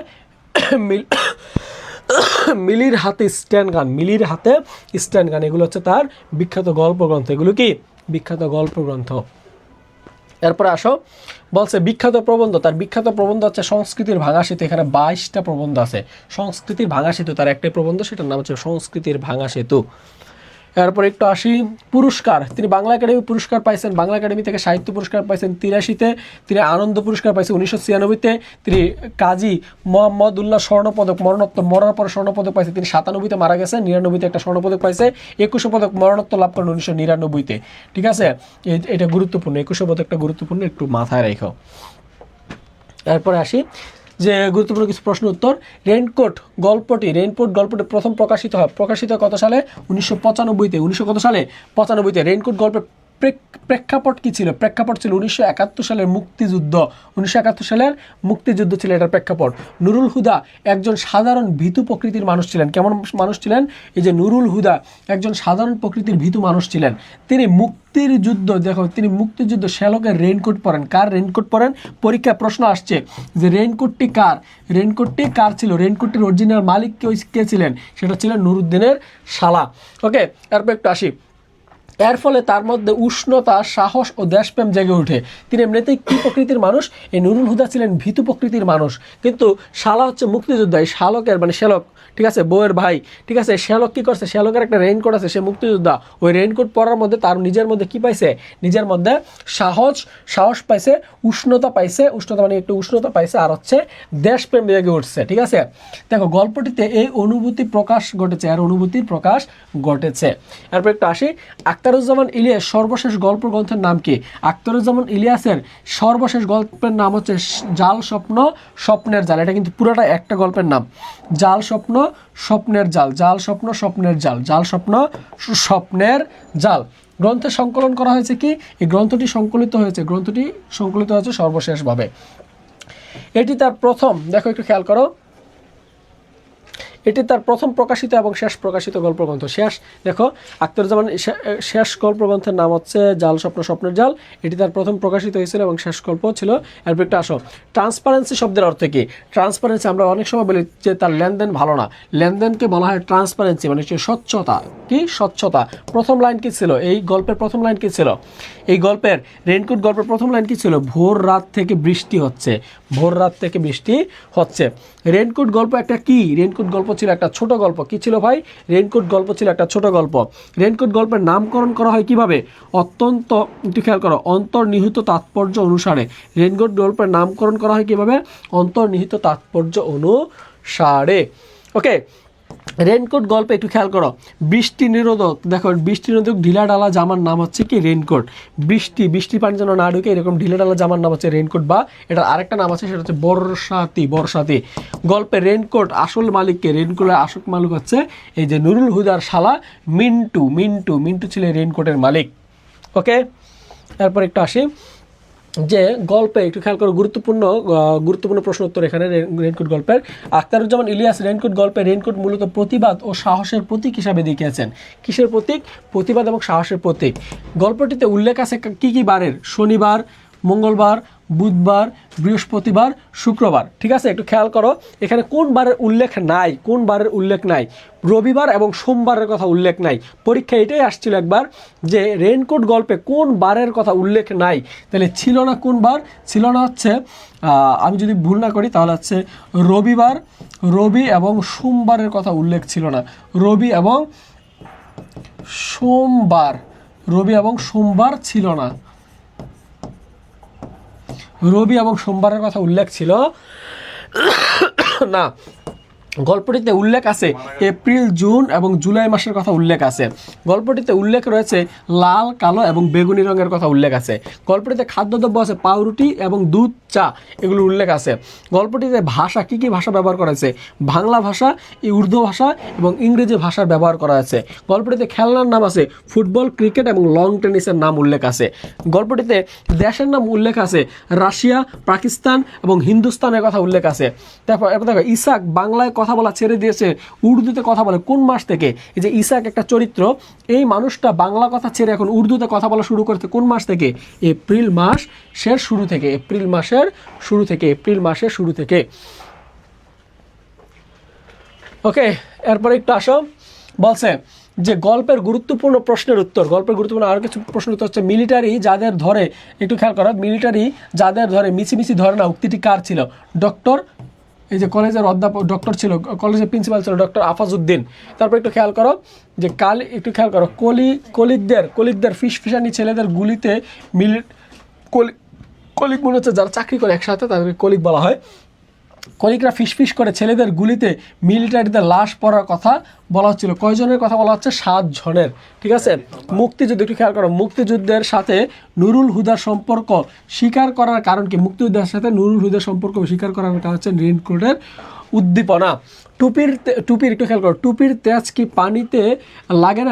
মিলির হাতে স্ট্যান্ড গান, এগুলো হচ্ছে তার বিখ্যাত গল্পগ্রন্থ। এগুলো কি বিখ্যাত গল্পগ্রন্থ। এরপরে আসো, বলছে বিখ্যাত প্রবন্ধ। তার বিখ্যাত প্রবন্ধ হচ্ছে সংস্কৃতির ভাঙা সেতু। এখানে 22টা প্রবন্ধ আছে। সংস্কৃতির ভাঙা সেতু তার একটাই প্রবন্ধ, সেটার নাম হচ্ছে সংস্কৃতির ভাঙা সেতু। এরপর একটু আসি পুরস্কার। তিনি বাংলা একাডেমি পুরস্কার পাইছেন, বাংলা একাডেমি থেকে সাহিত্য পুরস্কার পাইছেন 83-তে, তিনি আনন্দ পুরস্কার পাইছেন 1996-তে, তিনি কাজী মোহাম্মদুল্লাহ স্বর্ণপদক, মরার পরে স্বর্ণপদক পাইছে, তিনি 97-তে মারা গেছে, 99-তে একটা স্বর্ণপদক পাইছে, 21 পদক মরণোত্তর লাভ করেন 1999-তে, ঠিক আছে। এটা গুরুত্বপূর্ণ, 21 পদকটা গুরুত্বপূর্ণ, একটু মাথায় রেখো। এরপরে আসি যে গুরুত্বপূর্ণ কিছু প্রশ্ন উত্তর। রেইনকোট গল্পটি প্রথম প্রকাশিত হয় কত সালে? 1995-তে। 1900 কত সালে? 95-তে। রেইনকোট গল্পের প্রেক্ষাপট কি ছিল? প্রেক্ষাপট ছিল 1971 সালের মুক্তিযুদ্ধ। 1971 সালের মুক্তিযুদ্ধ ছিল এটার প্রেক্ষাপট। নুরুল হুদা একজন সাধারণ ভীতু প্রকৃতির মানুষ ছিলেন। কেমন মানুষ ছিলেন? এই যে নুরুল হুদা একজন সাধারণ প্রকৃতির ভীতু মানুষ ছিলেন। তিনি মুক্তিযুদ্ধ শ্যালকের রেইনকোট পরেন। কার রেইনকোট পরেন? পরীক্ষায় প্রশ্ন আসছে যে রেইনকোটটি কার ছিল? রেইনকোটটির অরিজিনাল মালিক কে ছিলেন? সেটা ছিলেন নুরুদ্দিনের শালা। ওকে, এরপর একটু আসি। এর ফলে তার মধ্যে উষ্ণতা, সাহস ও দেশপ্রেম জেগে ওঠে। তিনি এমনিতেই কী প্রকৃতির মানুষ? এই নুরুল হুদা ছিলেন ভীতু প্রকৃতির মানুষ, কিন্তু শালা হচ্ছে মুক্তিযোদ্ধা। এই শালকের শ্যালক, ঠিক আছে, বউয়ের ভাই, ঠিক আছে, শ্যালক কী করছে? শ্যালকের একটা রেইনকোট আছে, সে মুক্তিযোদ্ধা। ওই রেইনকোট পরার মধ্যে তার নিজের মধ্যে কী পাইছে? নিজের মধ্যে সাহস পাইছে, উষ্ণতা পাইছে, একটু উষ্ণতা পাইছে, আর হচ্ছে দেশপ্রেম জেগে উঠছে, ঠিক আছে। দেখো গল্পটিতে এই অনুভূতির প্রকাশ ঘটেছে। এরপর একটু আসি আখতারুজ্জামান ইলিয়াস সর্বশেষ গল্প গ্রন্থের নাম কি? আখতারুজ্জামান ইলিয়াসের সর্বশেষ গল্পের নাম হচ্ছে জাল স্বপ্ন স্বপ্নের জাল। এটা কিন্তু পুরোটা একটা গল্পের নাম, জাল স্বপ্ন স্বপ্নের জাল, জাল স্বপ্ন স্বপ্নের জাল, জাল স্বপ্ন স্বপ্নের জাল। গ্রন্থের সংকলন করা হয়েছে কি? এই গ্রন্থটি সংকলিত হয়েছে সর্বশেষভাবে। এটি তার প্রথম, দেখো একটু খেয়াল করো, এটি তার প্রথম প্রকাশিত এবং শেষ প্রকাশিত গল্পগ্রন্থ। শেষ দেখো, আখতারুজ্জামান শেষ গল্পগ্রন্থের নাম হচ্ছে জাল স্বপ্ন স্বপ্নের জাল। এটি তার প্রথম প্রকাশিত হয়েছিল এবং শেষ গল্প ছিল। এরপর একটু আসো, ট্রান্সপারেন্সি শব্দের অর্থ কি? ট্রান্সপারেন্সি আমরা অনেক সময় বলি যে তার লেনদেন ভালো না, লেনদেনকে বলা হয় ট্রান্সপারেন্সি, মানে হচ্ছে স্বচ্ছতা। কি? স্বচ্ছতা। প্রথম লাইন কি ছিল? এই গল্পের প্রথম লাইন কি ছিল? এই গল্পের রেইনকোট গল্পের প্রথম লাইন কি ছিল? ভোর রাত থেকে বৃষ্টি হচ্ছে, ভোর রাত থেকে বৃষ্টি হচ্ছে। রেইনকোট গল্প একটা কি? রেইনকোট গল্প ছিল একটা ছোট গল্প। কি ছিল ভাই? রেইনকোট গল্প ছিল একটা ছোট গল্প। রেইনকোট গল্পের নামকরণ করা হয় কিভাবে? অত্যন্ত, একটু খেয়াল করো, অন্তর্নিহিত তাৎপর্য অনুসারে। রেইনকোট গল্পের নামকরণ করা হয় কিভাবে? অন্তর্নিহিত তাৎপর্য অনুসারে। ওকে, রেইনকোট গল্পে একটু খেয়াল করো, বৃষ্টি নিরোধক, দেখো বৃষ্টি নিরোধক ঢিলা ডালা জামার নাম হচ্ছে কি? রেইনকোট। বৃষ্টি পানি যেন না ঢুকে এরকম ঢিলা ডালা জামার নাম হচ্ছে রেইনকোট, বা এটার আরেকটা নাম আছে সেটা হচ্ছে বর্ষাতি। গল্পে রেইনকোট আসল মালিককে, রেইনকোটের আসল মালিক হচ্ছে এই যে নুরুল হুদার শালা মিন্টু ছিল রেইনকোটের মালিক। ওকে, এরপর একটু আসি যে গল্পে একটু খেয়াল করো, গুরুত্বপূর্ণ প্রশ্ন উত্তর এখানে রেইনকোট গল্পের। আখতারুজ্জামান ইলিয়াস রেইনকোট গল্পে রেইনকোট মূলত প্রতিবাদ ও সাহসের প্রতীক হিসাবে দেখিয়েছেন। কিসের প্রতীক? প্রতিবাদ এবং সাহসের প্রতীক। গল্পটিতে উল্লেখ আছে কি কি বারের? শনিবার, মঙ্গলবার, বুধবার, বৃহস্পতিবার, শুক্রবার। ঠিক আছে, একটু খেয়াল করো এখানে কোন বারের উল্লেখ নাই? রবিবার এবং সোমবারের কথা উল্লেখ নাই। পরীক্ষা এটাই আসছিল একবার যে রেইনকোট গল্পে কোন বারের কথা উল্লেখ নাই, তাহলে ছিল না কোন বার? ছিল না হচ্ছে, আমি যদি ভুল না করি তাহলে হচ্ছে রবি এবং সোমবারের কথা উল্লেখ ছিল না। রবি এবং সোমবার ছিল না, রবি এবং সোমবারের কথা উল্লেখ ছিল না। গল্পটিতে উল্লেখ আছে এপ্রিল, জুন এবং জুলাই মাসের কথা উল্লেখ আছে। গল্পটিতে উল্লেখ রয়েছে লাল, কালো এবং বেগুনি রঙের কথা উল্লেখ আছে। গল্পটিতে খাদ্যদ্রব্য আছে পাউরুটি এবং দুধ, চা, এগুলো উল্লেখ আছে। গল্পটিতে ভাষা, কি কি ভাষা ব্যবহার করা হয়েছে? বাংলা ভাষা, উর্দু ভাষা এবং ইংরেজি ভাষার ব্যবহার করা আছে। গল্পটিতে খেলনার নাম আছে ফুটবল, ক্রিকেট এবং লং টেনিসের নাম উল্লেখ আছে। গল্পটিতে দেশের নাম উল্লেখ আছে রাশিয়া, পাকিস্তান এবং হিন্দুস্তানের কথা উল্লেখ আছে। তারপর দেখো, ইসাক বাংলায় কথা বলা ছেড়ে দিয়েছে, উর্দুতে কথা বলে কোন মাস থেকে? এই যে ইসাক একটা চরিত্র, এই মানুষটা বাংলা কথা ছেড়ে এখন উর্দুতে কথা বলা শুরু করতে কোন মাস থেকে? এপ্রিল মাসের শুরু থেকে। ওকে, এরপরে একটু আসো, বলছে যে গল্পের গুরুত্বপূর্ণ প্রশ্নের উত্তর। গল্পের গুরুত্বপূর্ণ আরও কিছু প্রশ্নের উত্তর হচ্ছে মিলিটারি যাদের ধরে, একটু খেয়াল করো, মিলিটারি যাদের ধরে মিছি ধরে না, উক্তিটি কার ছিল? ডক্টর, এই যে কলেজের অধ্যাপক ডক্টর ছিল, কলেজের প্রিন্সিপাল ছিল ডক্টর আফাজউদ্দিন। তারপর একটু খেয়াল করো যে কলিগদের ফিসফিসানি ছেলেদের গুলিতে কলিগ মনে হচ্ছে যারা চাকরি করে একসাথে তাদেরকে কলিগ বলা হয়। কলিগরা ফিসফিস করে ছেলেদের গুলিতে মিলিটারিতে লাশ পড়ার কথা বলা হচ্ছিল। কয়জনের কথা বলা হচ্ছে? 7 জনের। ঠিক আছে, মুক্তিযুদ্ধ, একটু খেয়াল করো, মুক্তিযুদ্ধের সাথে নুরুল হুদার সম্পর্ক স্বীকার করার কারণ কি? মুক্তিযুদ্ধের সাথে নুরুল হুদার সম্পর্ক স্বীকার করার কারণ হচ্ছে রেইনকোটের উদ্দীপনা। টুপির একটু খেয়াল করো, টুপির তেজ কি পানিতে লাগে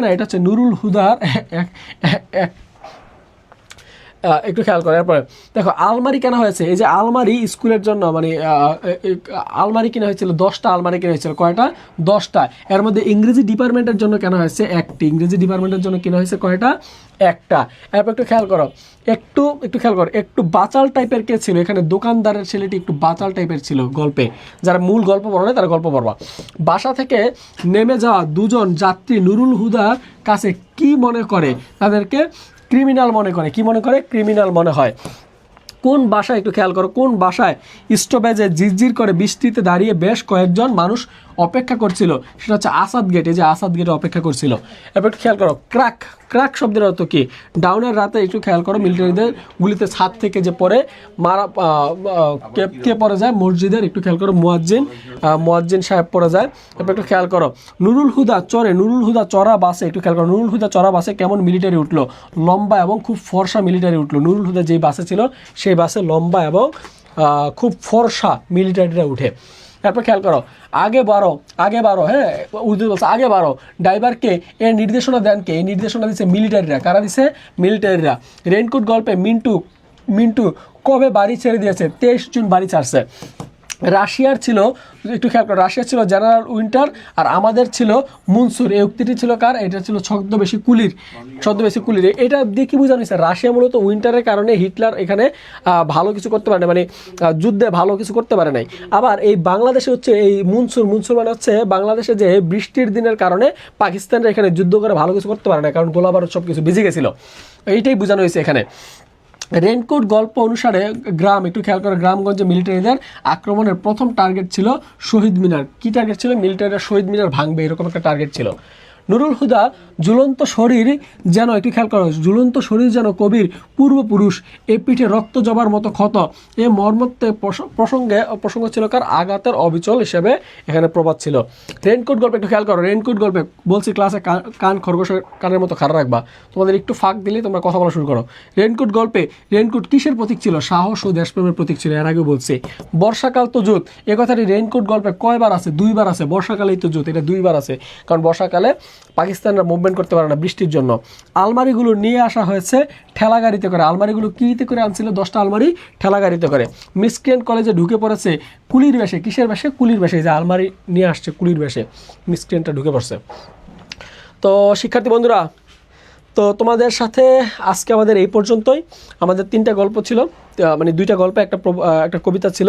না? এটা হচ্ছে নুরুল হুদার একটু খেয়াল করে। এরপরে দেখো, আলমারি কেনা হয়েছে, এই যে আলমারি স্কুলের জন্য, মানে আলমারি কেনা হয়েছিল 10টা আলমারি কেনা হয়েছিল। কয়টা? 10টা। এর মধ্যে ইংরেজি ডিপার্টমেন্টের জন্য কেনা হয়েছে 1টি। ইংরেজি ডিপার্টমেন্টের জন্য কেনা হয়েছে কয়টা? 1টা। এরপর একটু খেয়াল করো, একটু বাচাল টাইপের কে ছিল এখানে? দোকানদারের ছেলেটি একটু বাচাল টাইপের ছিল গল্পে। যারা মূল গল্প পড়ে না তারা গল্প পড়বা। বাসা থেকে নেমে যাওয়া 2 জন যাত্রী নুরুল হুদার কাছে কি মনে করে? তাদেরকে ক্রিমিনাল মনে করে। কি মনে করে? ক্রিমিনাল মনে হয়। কোন বাসায়, একটু খেয়াল করো, কোন বাসায় স্টপেজে ঝিরঝির করে বৃষ্টিতে দাঁড়িয়ে বেশ কয়েকজন মানুষ অপেক্ষা করছিল সেটা হচ্ছে আসাদ গেট। এই যে আসাদ গেটে অপেক্ষা করছিল। এবার একটু খেয়াল করো, ক্রাক ক্রাক শব্দের অর্থ কি? ডাউনের রাতে একটু খেয়াল করো, মিলিটারিদের গুলিতে ছাদ থেকে যে পড়ে মারা, কে পড়ে যায়? মসজিদের একটু খেয়াল করো, মুয়াজ্জিন সাহেব পড়ে যায়। এবার একটু খেয়াল করো, নুরুল হুদা চড়া বাসে, একটু খেয়াল করো, নুরুল হুদা চড়া বাসে কেমন মিলিটারি উঠলো? লম্বা এবং খুব ফর্সা মিলিটারি উঠলো। নুরুল হুদা যেই বাসে ছিল সেই বাসে লম্বা এবং খুব ফর্সা মিলিটারিরা উঠে। তারপর খেয়াল করো, আগে বাড়ো, হ্যাঁ, উর্দু বলছে আগে বাড়ো। ড্রাইভারকে এর নির্দেশনা দেন কে? এই নির্দেশনা দিচ্ছে মিলিটারিরা। কারা দিচ্ছে? মিলিটারিরা। রেইনকোট গল্পে মিন্টু কবে বাড়ি ছেড়ে দিয়েছে? 23 জুন বাড়ি ছাড়ছে। রাশিয়ার ছিল, একটু খেয়াল করো, রাশিয়ার ছিল জেনারেল উইন্টার আর আমাদের ছিল মনসুর। এই উক্তিটি ছিল কার? এটা ছিল ছদ্মবেশী কুলির। এটা দিয়ে কি বোঝানো হয়েছে? রাশিয়া মূলত উইন্টারের কারণে হিটলার এখানে ভালো কিছু করতে পারে না, মানে যুদ্ধে ভালো কিছু করতে পারে নাই। আবার এই বাংলাদেশে হচ্ছে এই মনসুর মানে হচ্ছে বাংলাদেশে যে বৃষ্টির দিনের কারণে পাকিস্তানরা এখানে যুদ্ধ করে ভালো কিছু করতে পারে না, কারণ গোলাবারুদ সব কিছু ভিজে গেছিল। এইটাই বোঝানো হয়েছে এখানে। রেইনকোট গল্প অনুসারে গ্রাম, একটু খেয়াল করে, গ্রামগঞ্জে মিলিটারিদের আক্রমণের প্রথম টার্গেট ছিল শহীদ মিনার। কি টার্গেট ছিল? মিলিটারিরা শহীদ মিনার ভাঙবে, এরকম একটা টার্গেট ছিল। নুরুল হুদা ঝুলন্ত শরীর যেন, একটু খেয়াল করো, ঝুলন্ত শরীর যেন কবির পূর্বপুরুষ, এ পিঠে রক্ত জবার মতো ক্ষত। এ মর্মত্বে প্রসঙ্গ ছিল কার? আঘাতের অবিচল হিসেবে এখানে প্রবাদ ছিল। রেইনকোট গল্পে একটু খেয়াল করো, রেইনকোট গল্পে বলছি ক্লাসে কান খরগোশের কানের মতো খাড়া রাখবা, তোমাদের একটু ফাঁক দিলে তোমরা কথা বলা শুরু করো। রেইনকোট গল্পে রেইনকোট কিসের প্রতীক ছিল? সাহস ও দেশপ্রেমের প্রতীক ছিল, এর আগেও বলছি। বর্ষাকাল তো জুত, এ কথাটি রেইনকোট গল্পে কয়বার আছে? 2বার আছে। বর্ষাকালেই তো জুত, এটা 2বার আছে, কারণ বর্ষাকালে পাকিস্তানরা মুভমেন্ট করতে পারে না বৃষ্টির জন্য। আলমারিগুলো নিয়ে আসা হয়েছে ঠেলা গাড়িতে করে। আলমারিগুলো কীতে করে আনছিল? 10টা আলমারি ঠেলা গাড়িতে করে। মিসক্রিয়েন্ট কলেজে ঢুকে পড়েছে কুলির বেশে। কিসের বেশে? কুলির বেশে। যে আলমারি নিয়ে আসছে কুলির বেশে, মিসক্রিয়েন্টটা ঢুকে পড়ছে। তো শিক্ষার্থী বন্ধুরা, তো তোমাদের সাথে আজকে আমাদের এই পর্যন্তই। আমাদের 3টা গল্প ছিল, মানে 2টা গল্প, একটা কবিতা ছিল।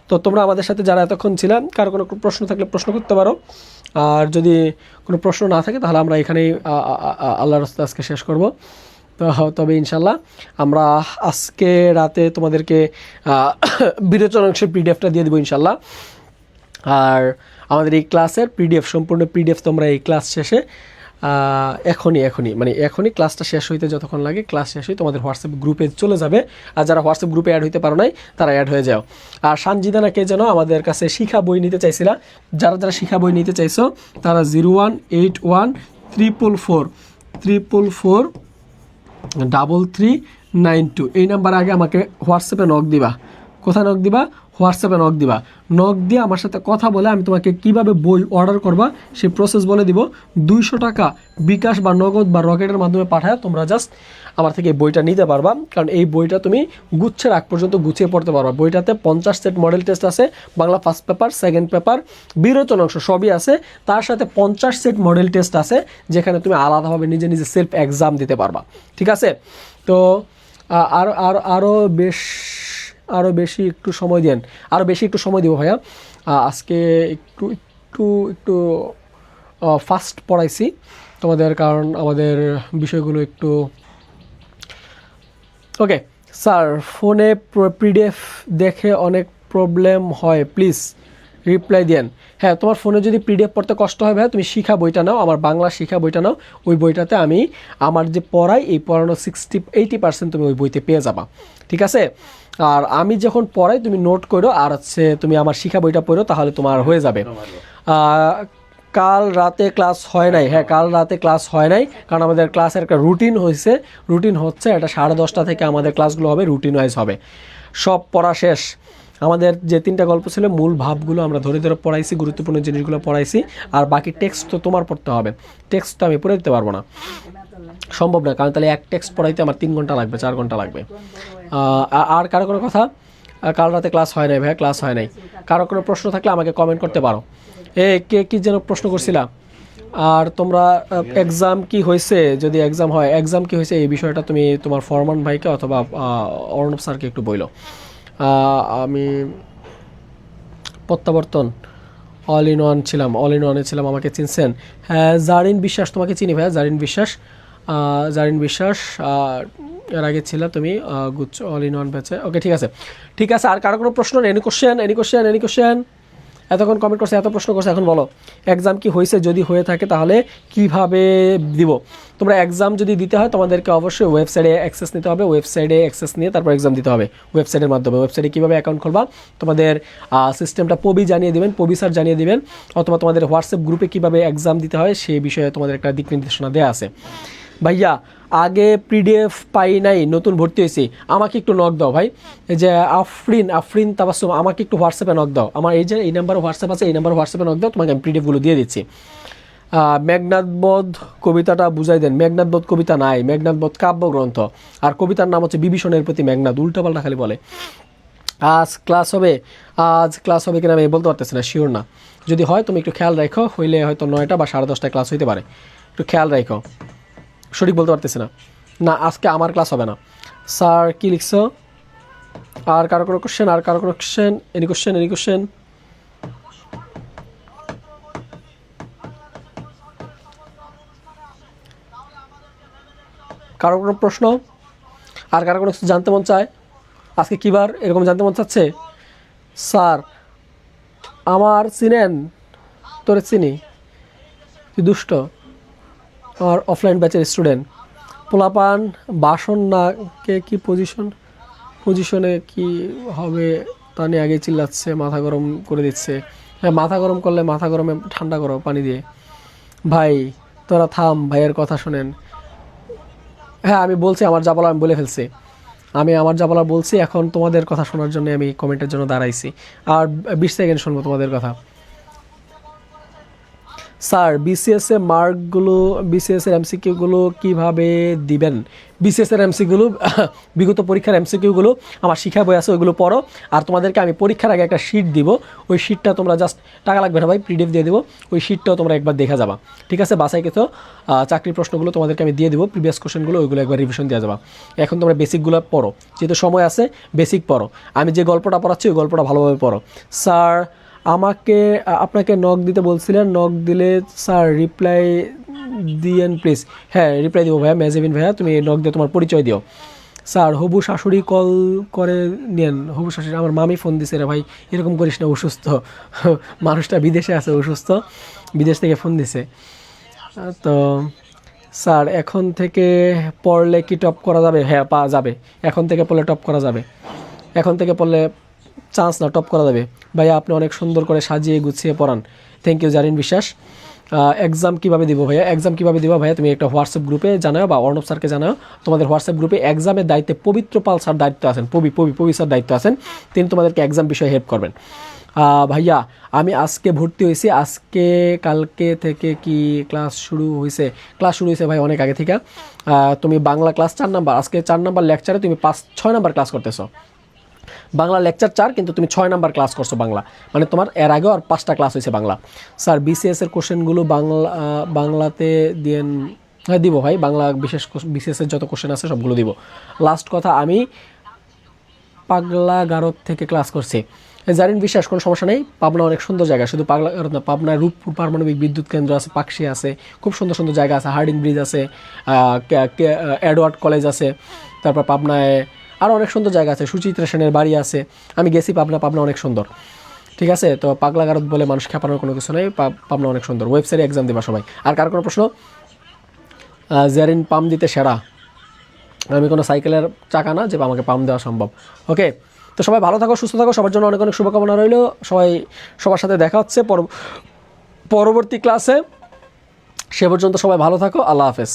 তো তোমরা আমাদের সাথে যারা এতক্ষণ ছিলাম, কারো কোনো প্রশ্ন থাকলে প্রশ্ন করতে পারো। আর যদি কোনো প্রশ্ন না থাকে তাহলে আমরা এখানেই আল্লাহর রাস্তায় আজকে শেষ করব। তো তবে ইনশাল্লাহ আমরা আজকে রাতে তোমাদেরকে বিরোচন অংশের পিডিএফটা দিয়ে দেবো ইনশাল্লাহ। আর আমাদের এই ক্লাসের সম্পূর্ণ পিডিএফ তোমরা এই ক্লাস শেষে এখনই ক্লাসটা শেষ হইতে যতক্ষণ লাগে, ক্লাস শেষ হয়ে তোমাদের হোয়াটসঅ্যাপ গ্রুপে চলে যাবে। আর যারা হোয়াটসঅ্যাপ গ্রুপে অ্যাড হইতে পারো নাই তারা অ্যাড হয়ে যাও। আর সানজিদানাকে যেন আমাদের কাছে শিখা বই নিতে চাইছিলা, যারা শিখা বই নিতে চাইছো তারা 018134439392 এই নাম্বারে আগে আমাকে হোয়াটসঅ্যাপে নক দিবা। কোথায় নক দিবা? হোয়াটসঅ্যাপে নক দিবা। নক দিয়ে আমার সাথে কথা বলে আমি তোমাকে কিভাবে বই অর্ডার করবা সেই প্রসেস বলে দিব। 200 টাকা বিকাশ বা নগদ বা রকেটের মাধ্যমে পাঠায় তোমরা জাস্ট আমার থেকে এই বইটা নিতে পারবা, কারণ এই বইটা তুমি গুচ্ছের আগ পর্যন্ত গুছিয়ে পড়তে পারবা। বইটাতে 50 সেট মডেল টেস্ট আছে, Bangla first paper, second paper, বিরোচন অংশ সবই আছে। তার সাথে 50 সেট মডেল টেস্ট আছে, যেখানে তুমি আলাদাভাবে নিজে সেলফ এক্সাম দিতে পারবা। ঠিক আছে? তো আরও বেশি একটু সময় দেন, একটু সময় দিব ভাইয়া। আজকে একটু ফাস্ট পড়াইছি তোমাদের, কারণ আমাদের বিষয়গুলো একটু ওকে। স্যার, ফোনে পিডিএফ দেখে অনেক প্রবলেম হয়, প্লিজ রিপ্লাই দেন। হ্যাঁ, তোমার ফোনে যদি পিডিএফ পড়তে কষ্ট হয় ভাই, তুমি শিখা বইটা নাও, আমার বাংলা শিখা বইটা নাও। ওই বইটাতে আমি আমার যে পড়াই, এই পড়ানো 80% তুমি ওই বইতে পেয়ে যাবা। ঠিক আছে? আর আমি যখন পড়াই তুমি নোট করো, আর তুমি আমার শিখা বইটা পড়ো, তাহলে তোমার হয়ে যাবে। কাল রাতে ক্লাস হয় নাই। হ্যাঁ, কাল রাতে ক্লাস হয় নাই, কারণ আমাদের ক্লাসের একটা রুটিন হচ্ছে, এটা 10:30 থেকে আমাদের ক্লাসগুলো হবে, রুটিন ওয়াইজ হবে। সব পড়া শেষ। আমাদের যে 3টা গল্প ছিল, মূল ভাবগুলো আমরা ধরে পড়াইছি, গুরুত্বপূর্ণ জিনিসগুলো পড়াইছি। আর বাকি টেক্সট তো তোমার পড়তে হবে। টেক্সট তো আমি পড়ে দিতে পারবো না, সম্ভব না, কারণ তাহলে এক টেক্সট পড়াইতে আমার 3 ঘন্টা লাগবে, 4 ঘন্টা লাগবে। আর কারো কোনো কথা, কাল রাতে ক্লাস হয় নাই ভাইয়া, ক্লাস হয় নাই। কারো কোনো প্রশ্ন থাকলে আমাকে কমেন্ট করতে পারো। কে কি যেন প্রশ্ন করছিলা? আর তোমরা এক্সাম কি হয়েছে, যদি এক্সাম হয়, এক্সাম কি হয়েছে এই বিষয়টা তুমি তোমার ফরমান ভাইকে অথবা অর্ণব স্যারকে একটু বইলো। আমি প্রত্যাবর্তন অল ইন ওয়ানে ছিলাম, আমাকে চিনছেন? হ্যাঁ, জারিন বিশ্বাস, তোমাকে চিনি ভাইয়া, জারিন বিশ্বাস এর আগে ছিল তুমি গুচ্ছ অল ইন ওয়ান ব্যাচে। ওকে, ঠিক আছে। আর কারো কোনো প্রশ্ন? Any question? এতক্ষণ কমেন্ট করছে, এত প্রশ্ন করছে, এখন বলো এক্সাম কি হয়েছে, যদি হয়ে থাকে তাহলে কিভাবে দিব। তোমরা এক্সাম যদি দিতে হয় তোমাদেরকে অবশ্যই ওয়েবসাইটে অ্যাক্সেস নিতে হবে, ওয়েবসাইটে অ্যাক্সেস নিয়ে তারপর এক্সাম দিতে হবে ওয়েবসাইটের মাধ্যমে। ওয়েবসাইটে কীভাবে অ্যাকাউন্ট খুলবা, তোমাদের সিস্টেমটা পবি জানিয়ে দেবেন, পবি স্যার জানিয়ে দেবেন, অথবা তোমাদের হোয়াটসঅ্যাপ গ্রুপে কীভাবে এক্সাম দিতে হয় সেই বিষয়ে তোমাদের একটা দিক নির্দেশনা দেওয়া আছে। ভাইয়া আগে পিডিএফ পাই নাই, নতুন ভর্তি হয়েছি, আমাকে একটু নক দাও ভাই। এই যে আফরিন তাবাসসুম, আমাকে একটু হোয়াটসঅ্যাপে নক দাও, আমার এই যে এই নাম্বারে হোয়াটসঅ্যাপ আছে, এই নাম্বারে হোয়াটসঅ্যাপে নক দাও, তোমাকে আমি পিডিএফগুলো দিয়ে দিচ্ছি। মেঘনাদবধ কবিতাটা বুঝাই দেন। মেঘনাদবধ কবিতা নাই, মেঘনাদবধ কাব্যগ্রন্থ, আর কবিতার নাম হচ্ছে বিভীষণের প্রতি মেঘনাদ, উল্টাপাল্টা খালি বলে। আজ ক্লাস হবে কিনা আমি বলতে পারতেছি না, শিওর না। যদি হয় তুমি একটু খেয়াল রাখো, হইলে হয়তো 9টা বা 10:30টায় ক্লাস হইতে পারে, একটু খেয়াল রাখো, সঠিক বলতে পারতেছি না। না, আজকে আমার ক্লাস হবে না। স্যার কি লিখছো? আর কারো কোনো কোশ্চেন? Any question? কারো কোনো প্রশ্ন? আর কারো কোনো কিছু জানতে মন চায়? আজকে কী বার, এরকম জানতে মন চাচ্ছে? স্যার আমার চিনেন? তোরে চিনি, তুই দুষ্ট, আমার অফলাইন ব্যাচের স্টুডেন্ট। পোলাপান বাসন না কে কি পজিশনে কি হবে তা নিয়ে আগে চিল্লাচ্ছে, মাথা গরম করে দিচ্ছে। হ্যাঁ, মাথা গরম করলে মাথা গরমে ঠান্ডা করো পানি দিয়ে। ভাই তোরা থাম, ভাইয়ের কথা শোনেন। হ্যাঁ আমি বলছি, আমার যা বলার আমি বলে ফেলছি, আমার যা বলার বলছি, এখন তোমাদের কথা শোনার জন্য আমি কমেন্টের জন্য দাঁড়াইছি, আর 20 সেকেন্ড শুনবো তোমাদের কথা। স্যার বিসিএসের মার্কগুলো, বিসিএসের এমসিকিউগুলো কীভাবে দিবেন? বিসিএসের এমসিকিউগুলো বিগত পরীক্ষার এমসিকিউগুলো আমার শিক্ষা বই আছে, ওইগুলো পড়ো। আর তোমাদেরকে আমি পরীক্ষার আগে একটা শিট দিব, ওই শিটটা তোমরা জাস্ট, টাকা লাগবে না ভাই, পিডিএফ দিয়ে দেবো, ওই শিটটাও তোমরা একবার দেখা যাবা, ঠিক আছে? বাসাইকৃত চাকরির প্রশ্নগুলো তোমাদেরকে আমি দিয়ে দেবো, প্রিভিয়াস কোশ্চেনগুলো, ওইগুলো একবার রিভিশন দেওয়া যাবা। এখন তোমরা বেসিকগুলো পড়ো, যেহেতু সময় আছে বেসিক পড়ো। আমি যে গল্পটা পড়াচ্ছি ওই গল্পটা ভালোভাবে পড়ো। স্যার আপনাকে নক দিতে বলছিলেন, নক দিলে স্যার রিপ্লাই দিয়েন প্লিজ। হ্যাঁ রিপ্লাই দিব ভাইয়া, মেজেবিন ভাইয়া, তুমি নক দিয়ে তোমার পরিচয় দিও। স্যার হবু শাশুড়ি কল করে নেন। হবু শাশুড়ি আমার মামি ফোন দিছে রে ভাই, এরকম করিস না, অসুস্থ মানুষটা, বিদেশে আছে, অসুস্থ, বিদেশ থেকে ফোন দিছে। তো স্যার এখন থেকে পড়লে কি টপ করা যাবে? হ্যাঁ যাবে, এখন থেকে পড়লে টপ করা যাবে, এখন থেকে পড়লে চান্স না, টপ করা যাবে। ভাইয়া আপনি অনেক সুন্দর করে সাজিয়ে গুছিয়ে পড়ান, থ্যাংক ইউ জারিন বিশ্বাস। এক্সাম কীভাবে দিব ভাইয়া? এক্সাম কীভাবে দিব ভাইয়া, তুমি একটা হোয়াটসঅ্যাপ গ্রুপে জানাও বা অর্ণব স্যারকে জানাও। তোমাদের হোয়াটসঅ্যাপ গ্রুপে এক্সামের দায়িত্বে পবিত্র পাল স্যার দায়িত্ব আছেন, পবি স্যার দায়িত্ব আছেন, তিনি তোমাদেরকে এক্সাম বিষয়ে হেল্প করবেন। ভাইয়া আমি আজকে ভর্তি হয়েছি, আজকে কালকে থেকে কি ক্লাস শুরু হয়েছে? ক্লাস শুরু হয়েছে ভাই অনেক আগে থেকে। তুমি বাংলা ক্লাস 4 নাম্বার, আজকে 4 নাম্বার লেকচারে তুমি 6 নাম্বার ক্লাস করতেছো। বাংলা লেকচার 4, কিন্তু তুমি 6 নাম্বার ক্লাস করছো বাংলা, মানে তোমার এর আগেও আর 5টা ক্লাস হয়েছে বাংলা। স্যার বিসিএসের কোশ্চেনগুলো বাংলাতে দিয়েন। হ্যাঁ দিব ভাই, বাংলা বিসিএসের যত কোশ্চেন আছে সবগুলো দিব। লাস্ট কথা, আমি পাগলাগারদ থেকে ক্লাস করছি। জারিন বিশ্বাস, কোনো সমস্যা নেই, পাবনা অনেক সুন্দর জায়গা, শুধু পাগলাগারদ না, পাবনায় রূপপুর পারমাণবিক বিদ্যুৎ কেন্দ্র আছে, পাকশি আছে, খুব সুন্দর সুন্দর জায়গা আছে, হার্ডিং ব্রিজ আছে, এডওয়ার্ড কলেজ আছে, তারপর পাবনায় আরও অনেক সুন্দর জায়গা আছে, সুচিত্রা সেনের বাড়ি আছে, আমি গেছি পাবনা অনেক সুন্দর, ঠিক আছে? তো পাগলাগারদ বলে মানুষ খেপানোর কোনো কিছু নেই, পাবনা অনেক সুন্দর। ওয়েবসাইটে এক্সাম দেবা সবাই। আর কার কোনো প্রশ্ন? জারিন পাম দিতে সেরা, আমি কোনো সাইকেলের চাকা না যে আমাকে পাম দেওয়া সম্ভব। ওকে, তো সবাই ভালো থাকো, সুস্থ থাকো, সবার জন্য অনেক অনেক শুভকামনা রইল। সবার সাথে দেখা হচ্ছে পরবর্তী ক্লাসে, সে পর্যন্ত সবাই ভালো থাকো, আল্লাহ হাফেজ।